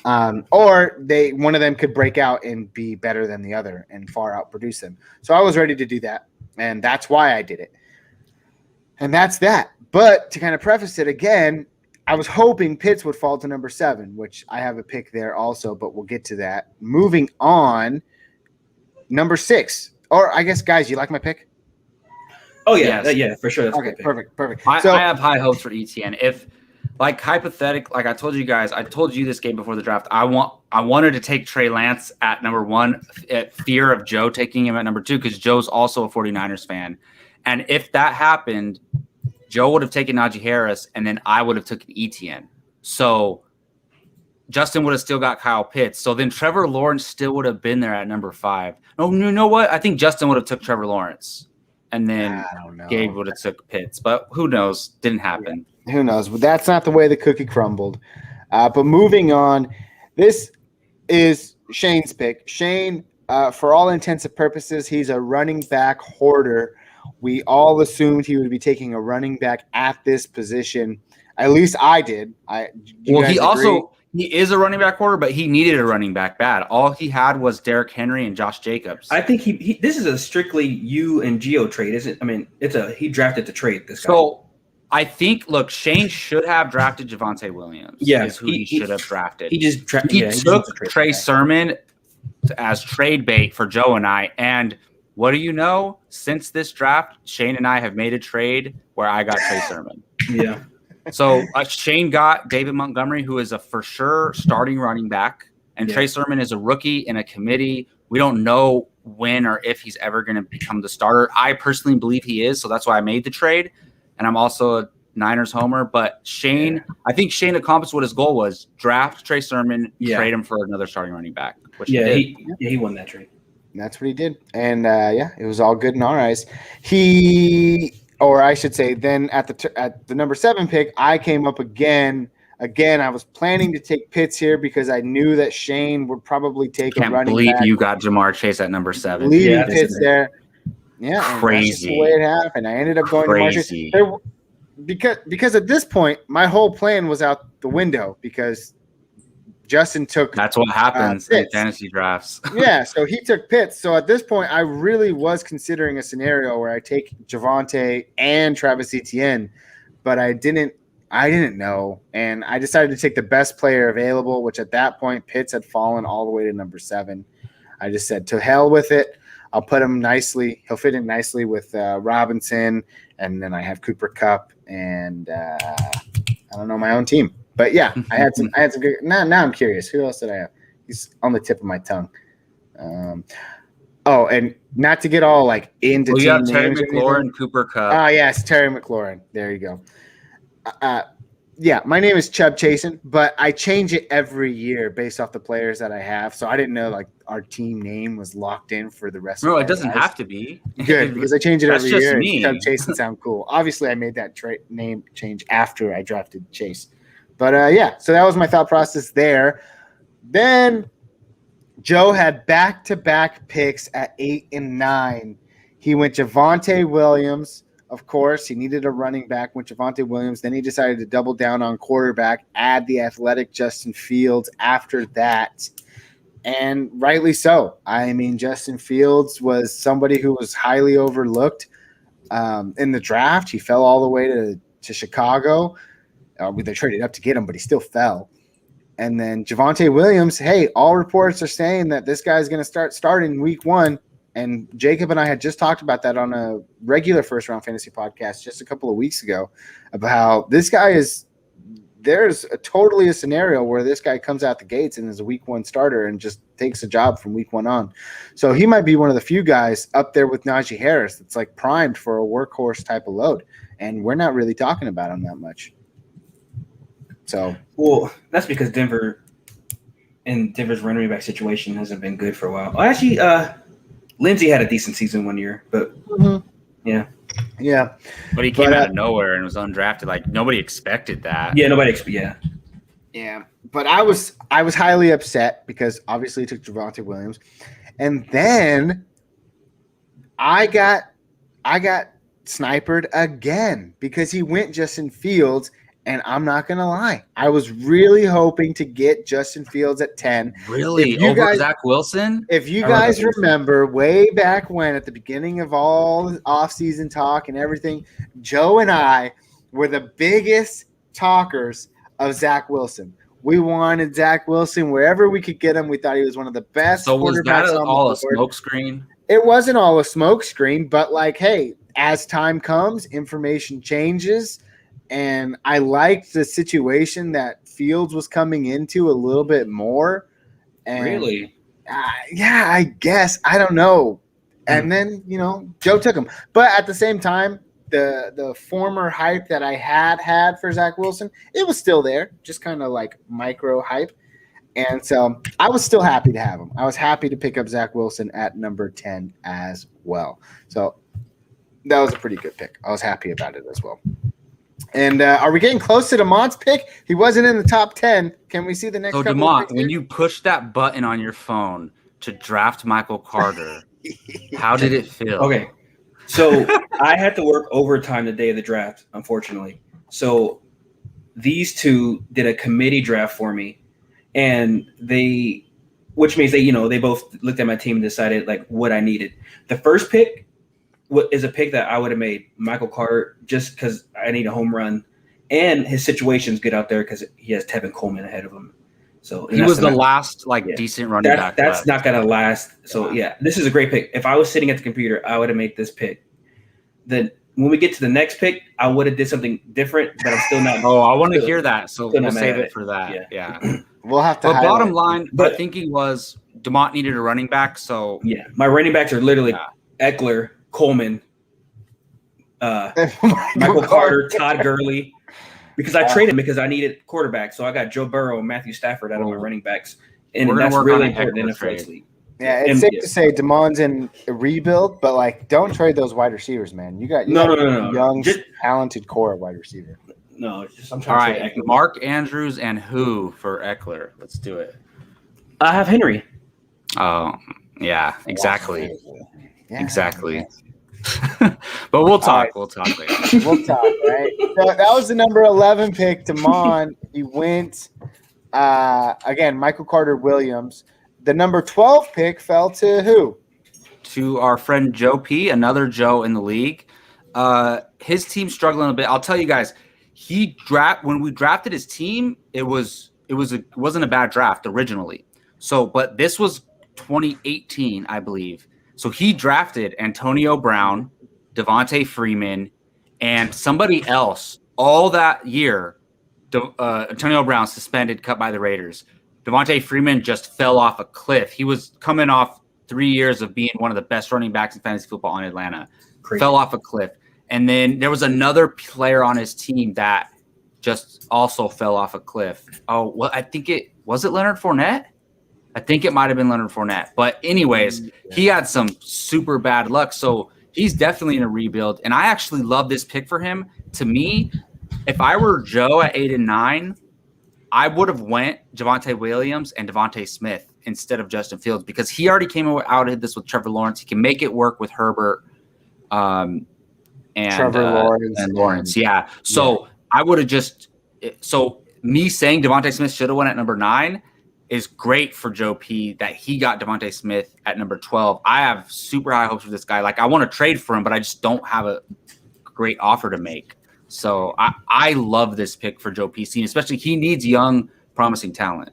Or one of them could break out and be better than the other and far outproduce them. So I was ready to do that, and that's why I did it. And that's that. But to kind of preface it again, I was hoping Pitts would fall to number 7, which I have a pick there also, but we'll get to that. Moving on, number 6. Or I guess, guys, you like my pick? Oh, yeah. Yeah, for sure. That's okay, perfect. I have high hopes for Etienne. If like hypothetical, like I told you guys, I told you this game before the draft. I wanted to take Trey Lance at number 1 at fear of Joe taking him at number 2 because Joe's also a 49ers fan. And if that happened, Joe would have taken Najee Harris, and then I would have taken Etienne. So Justin would have still got Kyle Pitts. So then Trevor Lawrence still would have been there at number 5. No, you know what? I think Justin would have took Trevor Lawrence, and then Gabe would have took Pitts. But who knows? Didn't happen. Who knows? But that's not the way the cookie crumbled. But moving on, this is Shane's pick. Shane, for all intents and purposes, he's a running back hoarder. We all assumed he would be taking a running back at this position. At least I did. He is a running back hoarder, but he needed a running back bad. All he had was Derrick Henry and Josh Jacobs. I think he this is a strictly you and Geo trade, isn't it? I mean, he drafted to trade this guy. So I think, look, Shane should have drafted Javonte Williams. Yeah, is who he should have drafted. He took Trey Sermon as trade bait for Joe and I. And what do you know? Since this draft, Shane and I have made a trade where I got Trey Sermon. Yeah. So Shane got David Montgomery, who is a for sure starting running back, and Trey Sermon is a rookie in a committee. We don't know when or if he's ever going to become the starter. I personally believe he is, so that's why I made the trade. And I'm also a Niners homer. But I think Shane accomplished what his goal was: draft Trey Sermon, trade him for another starting running back. Which he won that trade. That's what he did, and it was all good in our eyes. Then at the number 7 pick, I came up again. Again, I was planning to take Pitts here because I knew that Shane would probably take a running back. Can't believe you got Jamar Chase at number 7. Leaving Pitts there. Yeah, crazy. That's just the way it happened. I ended up going to Marshall because at this point, my whole plan was out the window because Justin took. That's what happens in fantasy drafts. Yeah, so he took Pitts. So at this point, I really was considering a scenario where I take Javonte and Travis Etienne, but I didn't know, and I decided to take the best player available, which at that point Pitts had fallen all the way to number 7. I just said, to hell with it. I'll put him nicely. He'll fit in nicely with Robinson, and then I have Cooper Kupp, and I don't know, my own team. But yeah, I had some good. Now I'm curious. Who else did I have? He's on the tip of my tongue. And not to get all like into team names. Terry McLaurin, Cooper Kupp. Oh yes, Terry McLaurin. There you go. My name is Chubb Chasen, but I change it every year based off the players that I have. So I didn't know like our team name was locked in for the rest. No, it doesn't have to be. Good, because I change it every year. Me. Chubb Chasen sound cool. Obviously, I made that name change after I drafted Chase. But so that was my thought process there. Then Joe had back-to-back picks at 8 and 9. He went Javonte Williams. Of course, he needed a running back, went Javonte Williams. Then he decided to double down on quarterback, add the athletic Justin Fields after that. And rightly so. I mean, Justin Fields was somebody who was highly overlooked in the draft. He fell all the way to Chicago. They traded up to get him, but he still fell. And then Javonte Williams, hey, all reports are saying that this guy's going to start starting week 1. And Jacob and I had just talked about that on a regular first-round fantasy podcast just a couple of weeks ago about how this guy there's totally a scenario where this guy comes out the gates and is a week 1 starter and just takes a job from week 1 on. So he might be one of the few guys up there with Najee Harris that's like primed for a workhorse type of load. And we're not really talking about him that much. So, well, that's because Denver's running back situation hasn't been good for a while. Well, actually, Lindsey had a decent season one year, but yeah. But he came out of nowhere and was undrafted. Like nobody expected that. Yeah, Yeah, but I was highly upset because obviously he took Javonte Williams, and then I got sniped again because he went Justin Fields. And I'm not going to lie. I was really hoping to get Justin Fields at 10. Really? Over Zach Wilson? If you guys remember way back when at the beginning of all the offseason talk and everything, Joe and I were the biggest talkers of Zach Wilson. We wanted Zach Wilson wherever we could get him. We thought he was one of the best quarterbacks on the board. So was that all a smokescreen? It wasn't all a smokescreen, but like, hey, as time comes, information changes. And I liked the situation that Fields was coming into a little bit more. And really? Yeah, I guess. I don't know. And then, Joe took him. But at the same time, the former hype that I had for Zach Wilson, it was still there, just kind of like micro hype. And so I was still happy to have him. I was happy to pick up Zach Wilson at number 10 as well. So that was a pretty good pick. I was happy about it as well. And are we getting close to DeMont's pick? He wasn't in the top 10. Can we see the next So, couple of DeMont, picks when here? you push that button on your phone to draft Michael Carter, how did it feel? Okay. So I had to work overtime the day of the draft, unfortunately. So these two did a committee draft for me, and which means they both looked at my team and decided like what I needed. The first pick is a pick that I would have made, Michael Carter, just because I need a home run, and his situation's good out there because he has Tevin Coleman ahead of him. So he was the last decent running back. That's not gonna last. So yeah, this is a great pick. If I was sitting at the computer, I would have made this pick. Then when we get to the next pick, I would have did something different, but I'm still not. Oh, I want to hear that. So Still we'll not save mad it for that. Yeah. We'll have to. But highlight. bottom line, But- my thinking was DeMont needed a running back. So Yeah, my running backs are literally Eckler, Coleman, Michael Carter, Todd Gurley. Because I traded him because I needed quarterback, so I got Joe Burrow and Matthew Stafford out of my running backs, and We're gonna that's work really on an important in Eckler a flex trade. league. Yeah, it's And- safe to say DeMond's in a rebuild, but like, don't trade those wide receivers, man. You got No. a young, Just- talented core of wide receiver. No, just I'm all trying to right, say Eckler. Mark Andrews and who for Eckler? Let's do it. I have Henry. Oh, yeah, exactly. Yeah, Exactly. But we'll talk. right. We'll talk later. We'll talk, right? So that was the number 11 pick, DeMond. He went again, Michael Carter Williams. The number 12 pick fell to who? To our friend Joe P, another Joe in the league. His team's struggling a bit. I'll tell you guys, when we drafted his team, it wasn't a bad draft originally. So, but this was 2018, I believe. So he drafted Antonio Brown, Devontae Freeman, and somebody else all that year. Antonio Brown suspended, cut by the Raiders. Devontae Freeman just fell off a cliff. He was coming off 3 years of being one of the best running backs in fantasy football in Atlanta. Crazy. Fell off a cliff. And then there was another player on his team that just also fell off a cliff. Oh, well, was it Leonard Fournette? I think it might have been Leonard Fournette. But anyways, he had some super bad luck. So he's definitely in a rebuild. And I actually love this pick for him. To me, if I were Joe at 8 and 9, I would have went Javonte Williams and Devontae Smith instead of Justin Fields because he already came out and did this with Trevor Lawrence. He can make it work with Herbert and Trevor Lawrence. and Lawrence. Yeah. So I would have me saying Devontae Smith should have went at number 9 is great for Joe P that he got Devontae Smith at number 12. I have super high hopes for this guy. Like I want to trade for him, but I just don't have a great offer to make. So I love this pick for Joe P, especially he needs young, promising talent.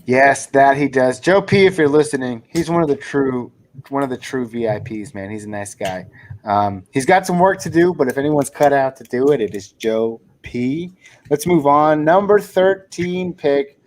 Yes, that he does. Joe P, if you're listening, he's one of the true VIPs, man. He's a nice guy. He's got some work to do, but if anyone's cut out to do it, it is Joe P. Let's move on. Number 13 pick.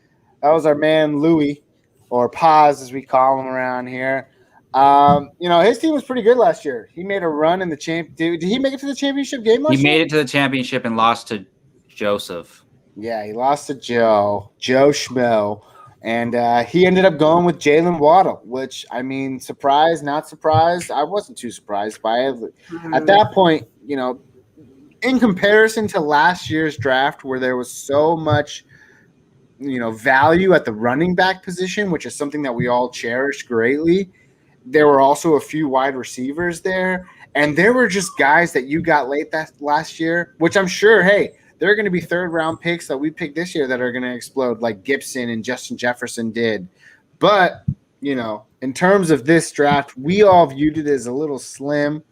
That was our man Louis, or Paz as we call him around here. His team was pretty good last year. He made a run in the Did he make it to the championship game last year? He made it to the championship and lost to Joseph. Yeah, he lost to Joe Schmo. And he ended up going with Jalen Waddle, which, I mean, surprised, not surprised. I wasn't too surprised by it. At that point, in comparison to last year's draft where there was so much, value at the running back position, which is something that we all cherish greatly, there were also a few wide receivers there. And there were just guys that you got late that last year, which I'm sure, hey, there are going to be third-round picks that we picked this year that are going to explode like Gibson and Justin Jefferson did. But, in terms of this draft, we all viewed it as a little slim.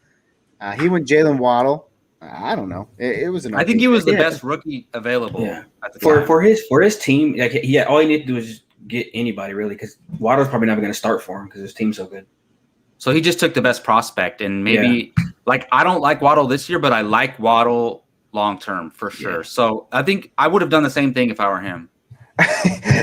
He went Jalen Waddle. I don't know. It was an. I think he was the best rookie available. Yeah. At the time. For his team, like all you need to do is just get anybody really because Waddle's probably not going to start for him because his team's so good. So he just took the best prospect, and maybe I don't like Waddle this year, but I like Waddle long term for sure. Yeah. So I think I would have done the same thing if I were him.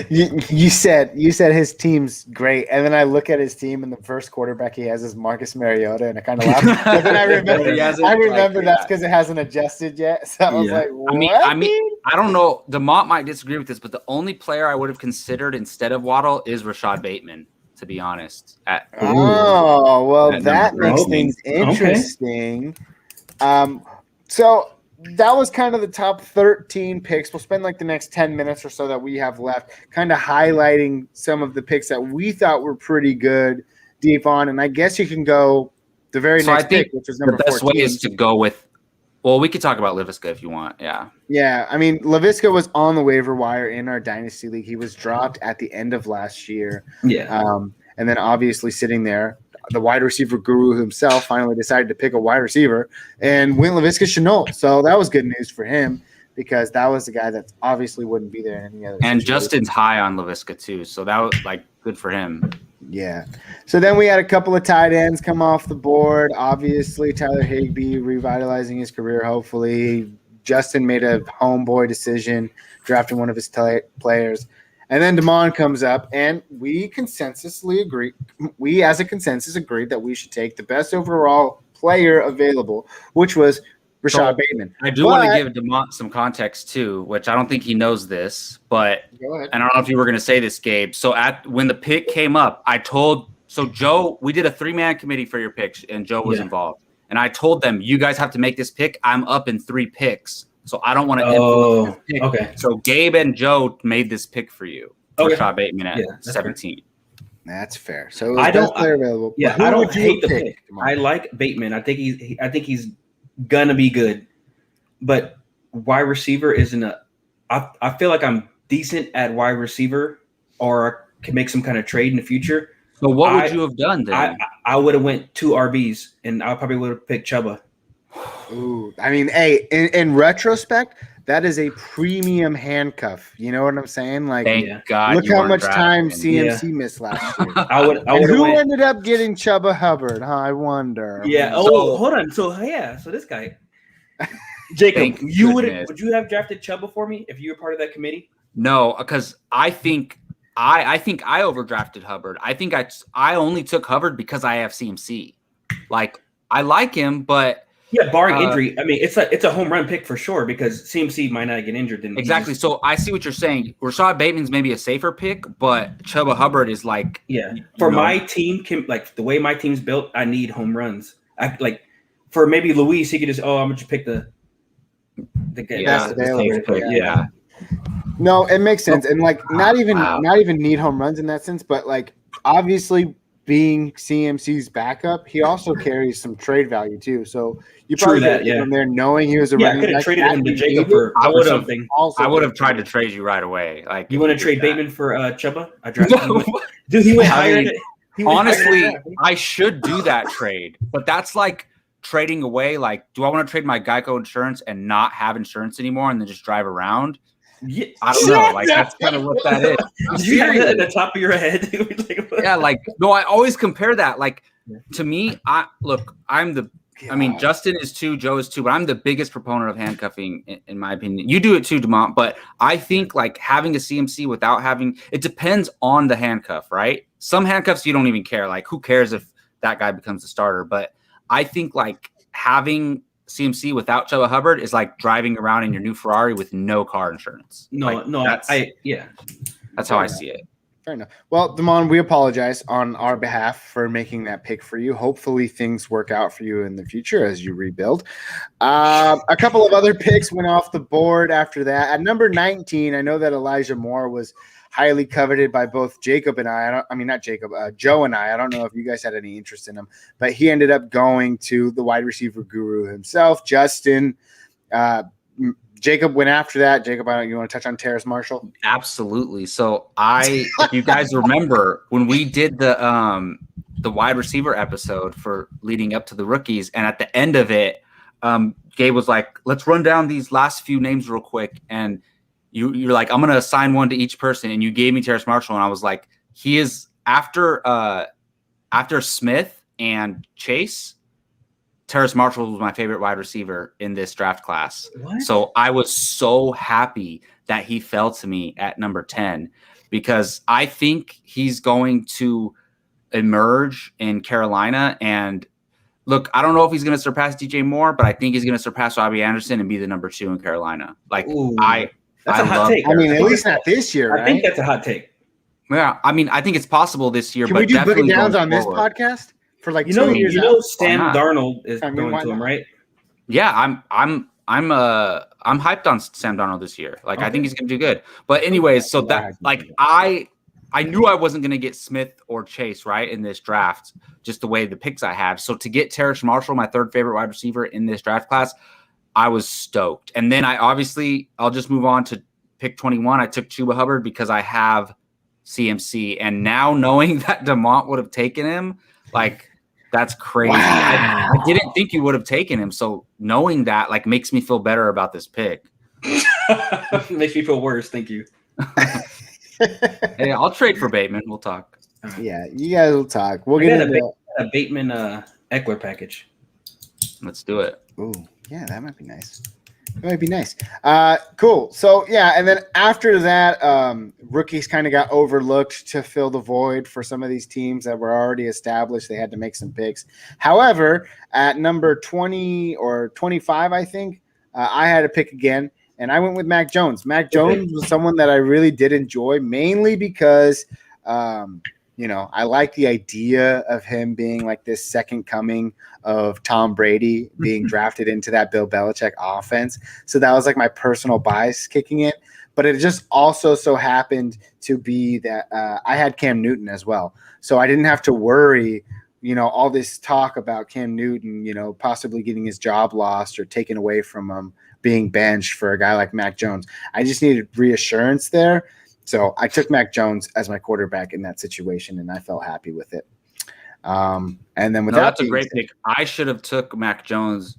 you said his team's great, and then I look at his team, and the first quarterback he has is Marcus Mariota, and I kind of laugh. But then I remember that's because it hasn't adjusted yet. So I was like, what? I mean, I don't know. DeMont might disagree with this, but the only player I would have considered instead of Waddle is Rashad Bateman. To be honest, that makes things interesting. So that was kind of the top 13 picks. We'll spend like the next 10 minutes or so that we have left kind of highlighting some of the picks that we thought were pretty good deep on. And I guess you can go the very next pick, which is number 14. The best way is to go with, well, we could talk about Laviska if you want. Yeah. Yeah. I mean, Laviska was on the waiver wire in our Dynasty League. He was dropped at the end of last year. Yeah. And then obviously sitting there, the wide receiver guru himself finally decided to pick a wide receiver and win Laviska Shenault. So that was good news for him because that was the guy that obviously wouldn't be there in any other And situation. Justin's high on Laviska too. So that was like good for him. Yeah. So then we had a couple of tight ends come off the board. Obviously, Tyler Higbee revitalizing his career, hopefully. Justin made a homeboy decision, drafting one of his players. And then Damon comes up, and we as a consensus agreed that we should take the best overall player available, which was Rashad Bateman. I do want to give Damon some context too, which I don't think he knows this, but Go ahead. I don't know if you were going to say this, Gabe. So when the pick came up, Joe, we did a 3-man committee for your picks, and Joe was involved. And I told them, you guys have to make this pick. I'm up in 3 picks. So I don't want to influence this pick. Okay. So Gabe and Joe made this pick for you. Rashad Bateman at 17. Fair. That's fair. So I don't player available. Yeah, I don't hate the pick. I like Bateman. I think he's gonna be good. But wide receiver isn't I feel like I'm decent at wide receiver or can make some kind of trade in the future. So what would you have done then? I would have went 2 RBs and I probably would have picked Chuba. Ooh, I mean, hey, in retrospect, that is a premium handcuff. You know what I'm saying? Like, Thank God. Look how much time CMC missed last year. And who ended up getting Chuba Hubbard? Huh? I wonder. Yeah. Hold on. So this guy, Jacob, would you have drafted Chuba for me if you were part of that committee? No, because I think I overdrafted Hubbard. I think I only took Hubbard because I have CMC. Like, I like him, but yeah, barring injury, I mean, it's a home run pick for sure because CMC might not get injured. Then exactly. So I see what you're saying. Rashad Bateman's maybe a safer pick, but Chuba Hubbard is like my team, like the way my team's built, I need home runs. For maybe Luis, he could just I'm gonna just pick the guy. Yeah. No, it makes sense, and like not even need home runs in that sense, but like obviously being CMC's backup, he also carries some trade value too. So you probably get him there knowing he was a running back. I could have traded him to Jacob for something. I would have tried to trade you right away. Like, you want to trade Bateman for Chuba? I drafted him. Dude, he went higher. Honestly, I should do that trade, but that's like trading away. Like, do I want to trade my Geico insurance and not have insurance anymore and then just drive around? Yeah. I don't know. Like, that's kind of what that is. Do you have that at the top of your head? Yeah, like, no, I always compare that. Like, to me, I mean, Justin is 2, Joe is 2, but I'm the biggest proponent of handcuffing, in my opinion. You do it too, Demont, but I think, like, having a CMC without having – it depends on the handcuff, right? Some handcuffs you don't even care. Like, who cares if that guy becomes the starter? But I think, like, having – CMC without Chuba Hubbard is like driving around in your new Ferrari with no car insurance. That's how I see it. Fair enough. Well, Damon, we apologize on our behalf for making that pick for you. Hopefully things work out for you in the future as you rebuild. A couple of other picks went off the board after that. At number 19, I know that Elijah Moore was highly coveted by both Jacob and Joe and I. I don't know if you guys had any interest in him, but he ended up going to the wide receiver guru himself, Justin. Jacob went after that. Jacob, you want to touch on Terrace Marshall? Absolutely. So if you guys remember when we did the wide receiver episode for leading up to the rookies, and at the end of it, Gabe was like, let's run down these last few names real quick. And you're like, I'm going to assign one to each person. And you gave me Terrace Marshall. And I was like, he is after Smith and Chase, Terrace Marshall was my favorite wide receiver in this draft class. What? So I was so happy that he fell to me at number 10 because I think he's going to emerge in Carolina. And look, I don't know if he's going to surpass DJ Moore, but I think he's going to surpass Robbie Anderson and be the number 2 in Carolina. Like, that's a hot take. I mean, at least not this year, right? I think that's a hot take. Yeah, I mean, I think it's possible this year. Can but we do definitely Boogie Downs on this podcast for like 2 years? Sam Darnold is going to him, right? Yeah, I'm hyped on Sam Darnold this year. Like I think he's gonna do good. But anyways, so that like I knew I wasn't gonna get Smith or Chase right in this draft, just the way the picks I have. So to get Terrace Marshall, my third favorite wide receiver in this draft class, I was stoked. And then I'll just move on to pick 21. I took Chuba Hubbard because I have CMC, and now knowing that DeMont would have taken him, like that's crazy. Wow. I didn't think you would have taken him. So knowing that like makes me feel better about this pick. Makes me feel worse. Thank you. Hey, I'll trade for Bateman. We'll talk. Yeah, you guys will talk. We'll I get got into a Bateman Eckler package. Let's do it. Ooh, yeah, that might be nice. That might be nice. Cool. So yeah, and then after that, rookies kind of got overlooked to fill the void for some of these teams that were already established. They had to make some picks. However, at number 20 or 25, I think, I had to pick again, and I went with Mac Jones. Mac Jones was someone that I really did enjoy, mainly because I like the idea of him being like this second coming of Tom Brady being drafted into that Bill Belichick offense. So that was like my personal bias kicking it. But it just also so happened to be that I had Cam Newton as well. So I didn't have to worry, all this talk about Cam Newton, possibly getting his job lost or taken away from him, being benched for a guy like Mac Jones. I just needed reassurance there. So I took Mac Jones as my quarterback in that situation, and I felt happy with it. And then that's a great pick. I should have took Mac Jones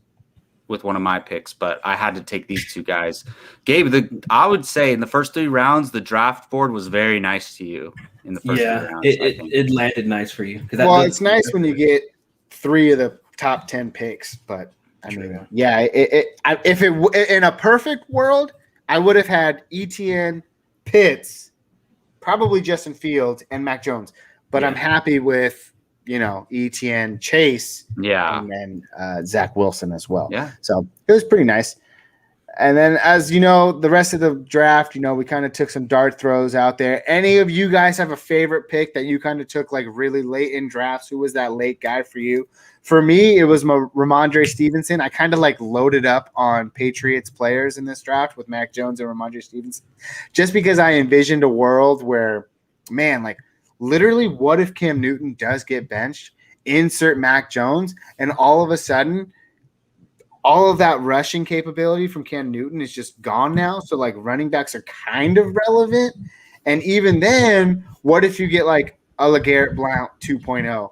with one of my picks, but I had to take these two guys. Gabe, I would say in the first 3 rounds, the draft board was very nice to you in the first 3 rounds. It landed nice for you. It's nice when you get 3 of the top 10 picks, but I mean, yeah, if it in a perfect world, I would have had ETN, Pitts, probably Justin Fields, and Mac Jones. But I'm happy with, ETN, Chase, and then Zach Wilson as well. Yeah. So it was pretty nice. And then, as you know, the rest of the draft, we kind of took some dart throws out there. Any of you guys have a favorite pick that you kind of took like really late in drafts? Who was that late guy for you? For me, it was Ramondre Stevenson. I kind of like loaded up on Patriots players in this draft with Mac Jones and Ramondre Stevenson, just because I envisioned a world where, man, like literally, what if Cam Newton does get benched? Insert Mac Jones, and all of a sudden, all of that rushing capability from Cam Newton is just gone now. So like running backs are kind of relevant. And even then, what if you get like a LeGarrette Blount 2.0?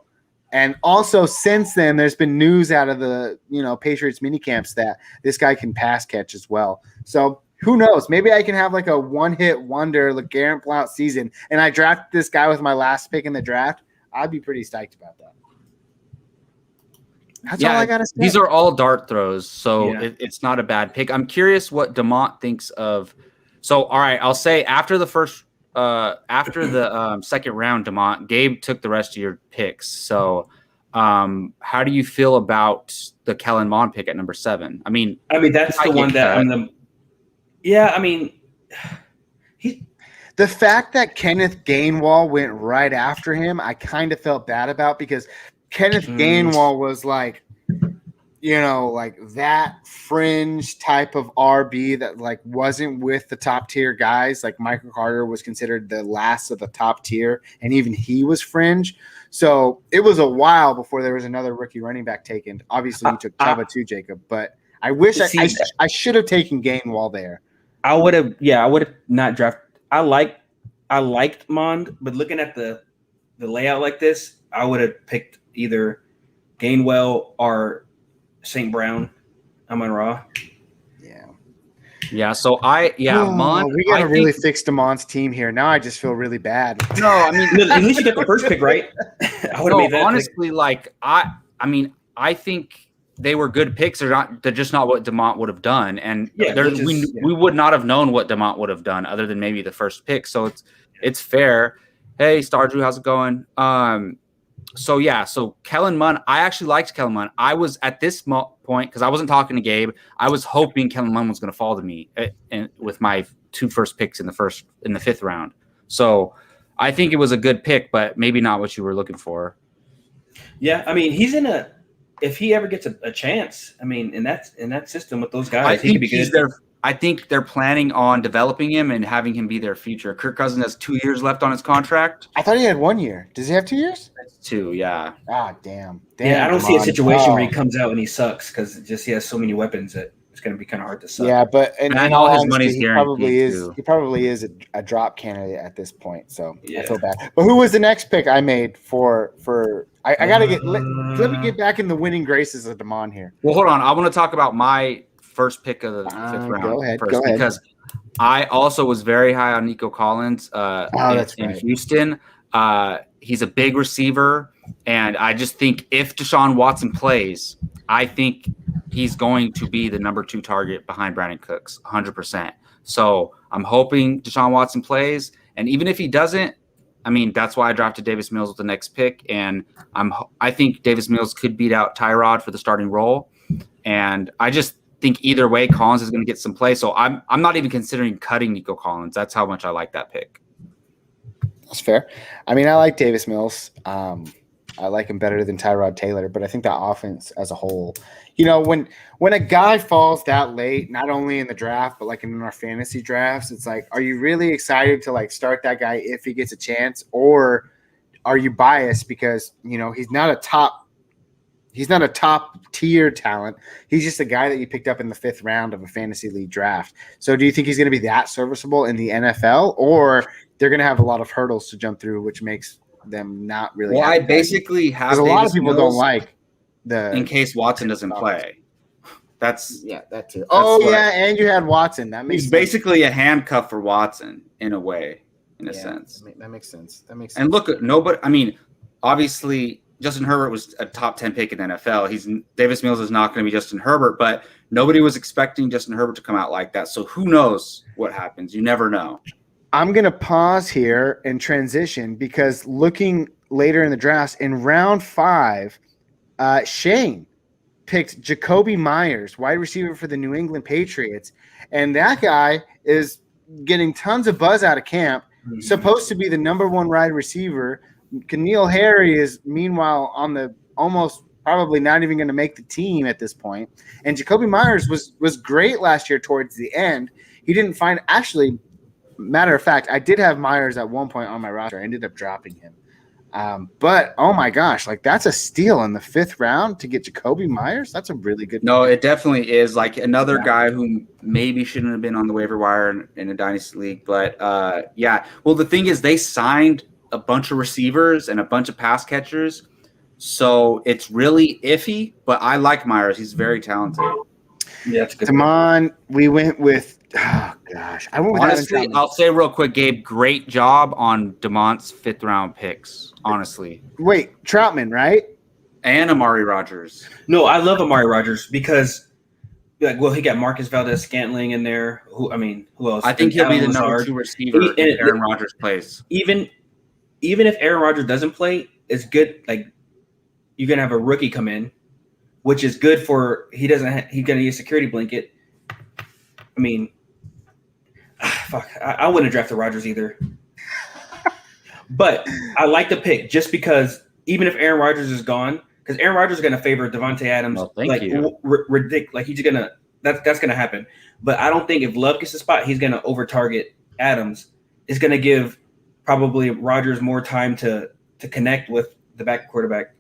And also since then, there's been news out of the, Patriots mini camps that this guy can pass catch as well. So who knows? Maybe I can have like a one-hit wonder LeGarrette Blount season, and I draft this guy with my last pick in the draft. I'd be pretty psyched about that. That's all I got to say. These are all dart throws, so it's not a bad pick. I'm curious what DeMont thinks of. So, all right, I'll say after the second round, DeMont, Gabe took the rest of your picks. So, how do you feel about the Kellen Mond pick at number 7? I mean, that's the one that I'm the. Yeah, the fact that Kenneth Gainwell went right after him, I kind of felt bad about, because Kenneth Gainwell was like, like that fringe type of RB that like wasn't with the top tier guys. Like Michael Carter was considered the last of the top tier, and even he was fringe. So it was a while before there was another rookie running back taken. Obviously, you took Chuba too, Jacob, but I wish I should have taken Gainwell there. I would have not drafted. I liked Mond, but looking at the layout like this, I would have picked either Gainwell or St. Brown. Amon-Ra. Yeah. So Mond. We gotta really fix DeMond's team here. Now I just feel really bad. No, I mean, at least you got the first pick right. I would have made that. Honestly, pick. I think they were good picks. They're just not what DeMont would have done. And we would not have known what DeMont would have done other than maybe the first pick. So it's fair. Hey, Star Drew, how's it going? So Kellen Mond, I actually liked Kellen Mond. I was at this point, because I wasn't talking to Gabe, I was hoping Kellen Mond was going to fall to me with my 2 first picks in the 5th round. So I think it was a good pick, but maybe not what you were looking for. Yeah, he's in a if he ever gets a chance, I mean, in that system with those I guys, he think could be he's good. I think they're planning on developing him and having him be their future. Kirk Cousins has 2 years left on his contract. I thought he had 1 year. Does he have 2 years? That's 2, yeah. Ah, damn. Yeah, I don't see a Damon. situation where he Oh. comes out and he sucks because just he has so many weapons that it's going to be kind of hard to suck. Yeah, but in And all all his honesty, money's he probably guaranteed, is. too. He probably is a drop candidate at this point. So I Yeah. feel bad. But who was the next pick I made for? I gotta get. Let me get back in the winning graces of Damon here. Well, hold on. I want to talk about my first pick of the 5th round Go ahead. first Go ahead. because I also was very high on Nico Collins That's in right. Houston. He's a big receiver, and I just think if Deshaun Watson plays, I think he's going to be the number 2 target behind Brandon Cooks, 100%. So I'm hoping Deshaun Watson plays, and even if he doesn't, I mean, that's why I drafted Davis Mills with the next pick, and I think Davis Mills could beat out Tyrod for the starting role, and I just think either way, Collins is going to get some play. So I'm not even considering cutting Nico Collins. That's how much I like that pick. That's fair. I mean, I like Davis Mills. I like him better than Tyrod Taylor, but I think that offense as a whole, when a guy falls that late, not only in the draft, but like in our fantasy drafts, it's like, are you really excited to like start that guy if he gets a chance, or are you biased because, he's not a top tier talent. He's just a guy that you picked up in the 5th round of a fantasy league draft. So do you think he's going to be that serviceable in the NFL, or they're going to have a lot of hurdles to jump through, which makes them not really? Well, I basically have a lot of Davis people Mills don't like the in case Watson doesn't play. That's that too. Oh what- yeah, and you had Watson. That makes he's sense. basically a handcuff for Watson in a way, in a sense. That makes sense. And look, obviously Justin Herbert was a top 10 pick in the NFL. Davis Mills is not going to be Justin Herbert, but nobody was expecting Justin Herbert to come out like that. So who knows what happens? You never know. I'm going to pause here and transition because looking later in the drafts in round 5, Shane picked Jacoby Myers, wide receiver for the New England Patriots. And that guy is getting tons of buzz out of camp, supposed to be the number 1 wide receiver. N'Keal Harry is meanwhile on the almost probably not even going to make the team at this point. And Jacoby Myers was great last year towards the end. He didn't find actually. Matter of fact, I did have Myers at one point on my roster. I ended up dropping him. But, oh, my gosh, like that's a steal in the 5th round to get Jacoby Myers. That's a really good No, it definitely is. Like another guy who maybe shouldn't have been on the waiver wire in a Dynasty League. But, yeah. Well, the thing is they signed a bunch of receivers and a bunch of pass catchers. So it's really iffy. But I like Myers. He's very talented. Yeah, that's good. Damon, we went with oh gosh. I went with honestly, I'll say real quick, Gabe, great job on Damont's 5th round picks, honestly. Wait, Troutman, right? And Amari Rodgers. No, I love Amari Rodgers because he got Marcus Valdez-Scantling in there. Who else? I think he'll be the Allen number Lazard. 2 receiver if Aaron Rodgers plays. Even if Aaron Rodgers doesn't play, it's good. Like you're gonna have a rookie come in, which is good for he's gonna need a security blanket. I mean, fuck, I wouldn't have drafted Rodgers either. But I like the pick just because even if Aaron Rodgers is gone, because Aaron Rodgers is going to favor Devontae Adams. Well, thank you. Ridiculous. Like he's gonna that's going to happen. But I don't think if Love gets the spot, he's going to over target Adams. It's going to give probably Rodgers more time to connect with the back quarterback.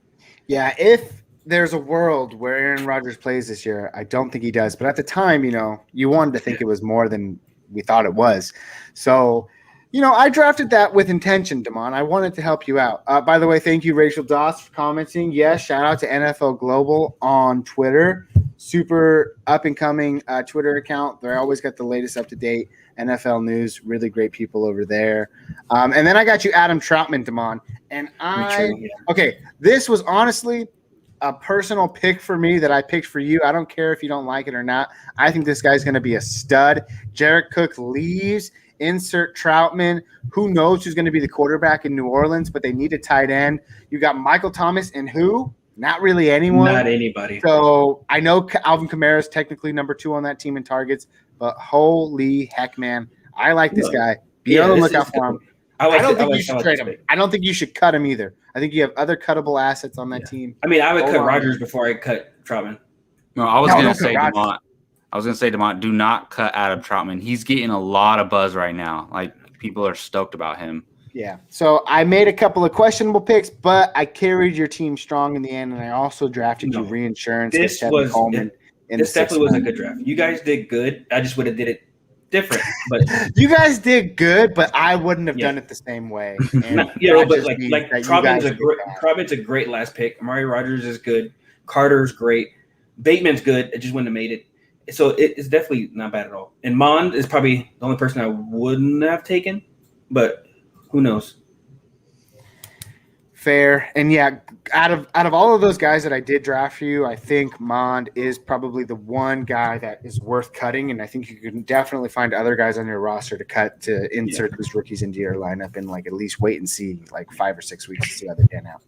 Yeah, if there's a world where Aaron Rodgers plays this year, I don't think he does. But at the time, you wanted to think it was more than we thought it was. So, I drafted that with intention, Damon. I wanted to help you out. By the way, thank you, Rachel Doss, for commenting. Yes, shout out to NFL Global on Twitter. Super up-and-coming Twitter account. They always got the latest up-to-date NFL news. Really great people over there. And then I got you Adam Troutman, Damon. And okay, this was honestly a personal pick for me that I picked for you. I don't care if you don't like it or not. I think this guy's going to be a stud. Jared Cook leaves. Insert Troutman. Who knows who's going to be the quarterback in New Orleans, but they need a tight end. You got Michael Thomas and who? Not really anyone. Not anybody. So I know Alvin Kamara is technically number 2 on that team in targets, but holy heck, man. I like this guy. Be on the lookout for him. I don't think you should trade him. I don't think you should cut him either. I think you have other cuttable assets on that team. I mean, I would cut Rodgers before I cut Troutman. No, I was going to say DeMont. I was going to say DeMont. Do not cut Adam Troutman. He's getting a lot of buzz right now. Like people are stoked about him. Yeah. So I made a couple of questionable picks, but I carried your team strong in the end, and I also drafted you reinsurance. This definitely was a good draft. You guys did good. I just would have did it different, but you guys did good, but I wouldn't have done it the same way. But like Troutman's a great last pick. Amari Rodgers is good. Carter's great. Bateman's good. I just wouldn't have made it. So it's definitely not bad at all. And Mond is probably the only person I wouldn't have taken, but who knows? Fair. And yeah, out of all of those guys that I did draft for you, I think Mond is probably the one guy that is worth cutting. And I think you can definitely find other guys on your roster to cut to insert those rookies into your lineup and like at least wait and see like 5 or 6 weeks to see how they pan out.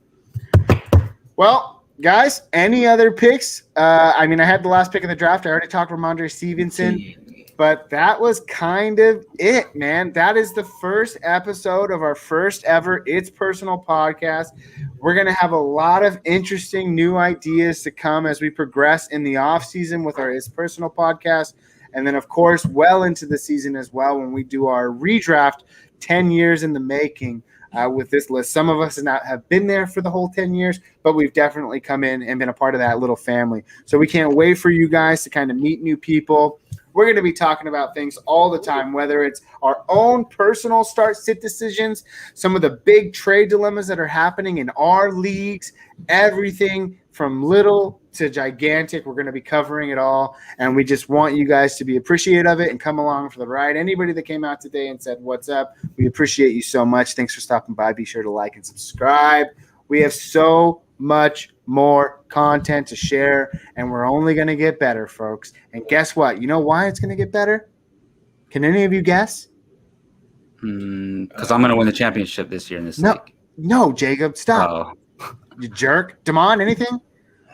Well, guys, any other picks? I mean, I had the last pick of the draft. I already talked Ramondre Stevenson. But that was kind of it, man. That is the first episode of our first ever It's Personal podcast. We're going to have a lot of interesting new ideas to come as we progress in the off season with our It's Personal podcast. And then, of course, well into the season as well when we do our redraft 10 years in the making with this list. Some of us have been there for the whole 10 years, but we've definitely come in and been a part of that little family. So we can't wait for you guys to kind of meet new people. We're going to be talking about things all the time, whether it's our own personal start-sit decisions, some of the big trade dilemmas that are happening in our leagues, everything from little to gigantic. We're going to be covering it all, and we just want you guys to be appreciative of it and come along for the ride. Anybody that came out today and said, what's up, we appreciate you so much. Thanks for stopping by. Be sure to like and subscribe. We have so much more content to share, and we're only going to get better, folks. And guess what? You know why it's going to get better? Can any of you guess? Because I'm going to win the championship this year in this league. No, Jacob, stop. You jerk. Damon, anything?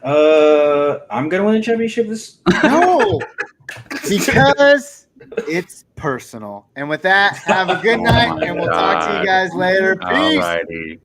I'm going to win the championship this. No, because it's personal. And with that, have a good night, and we'll talk to you guys later. Peace. Alrighty.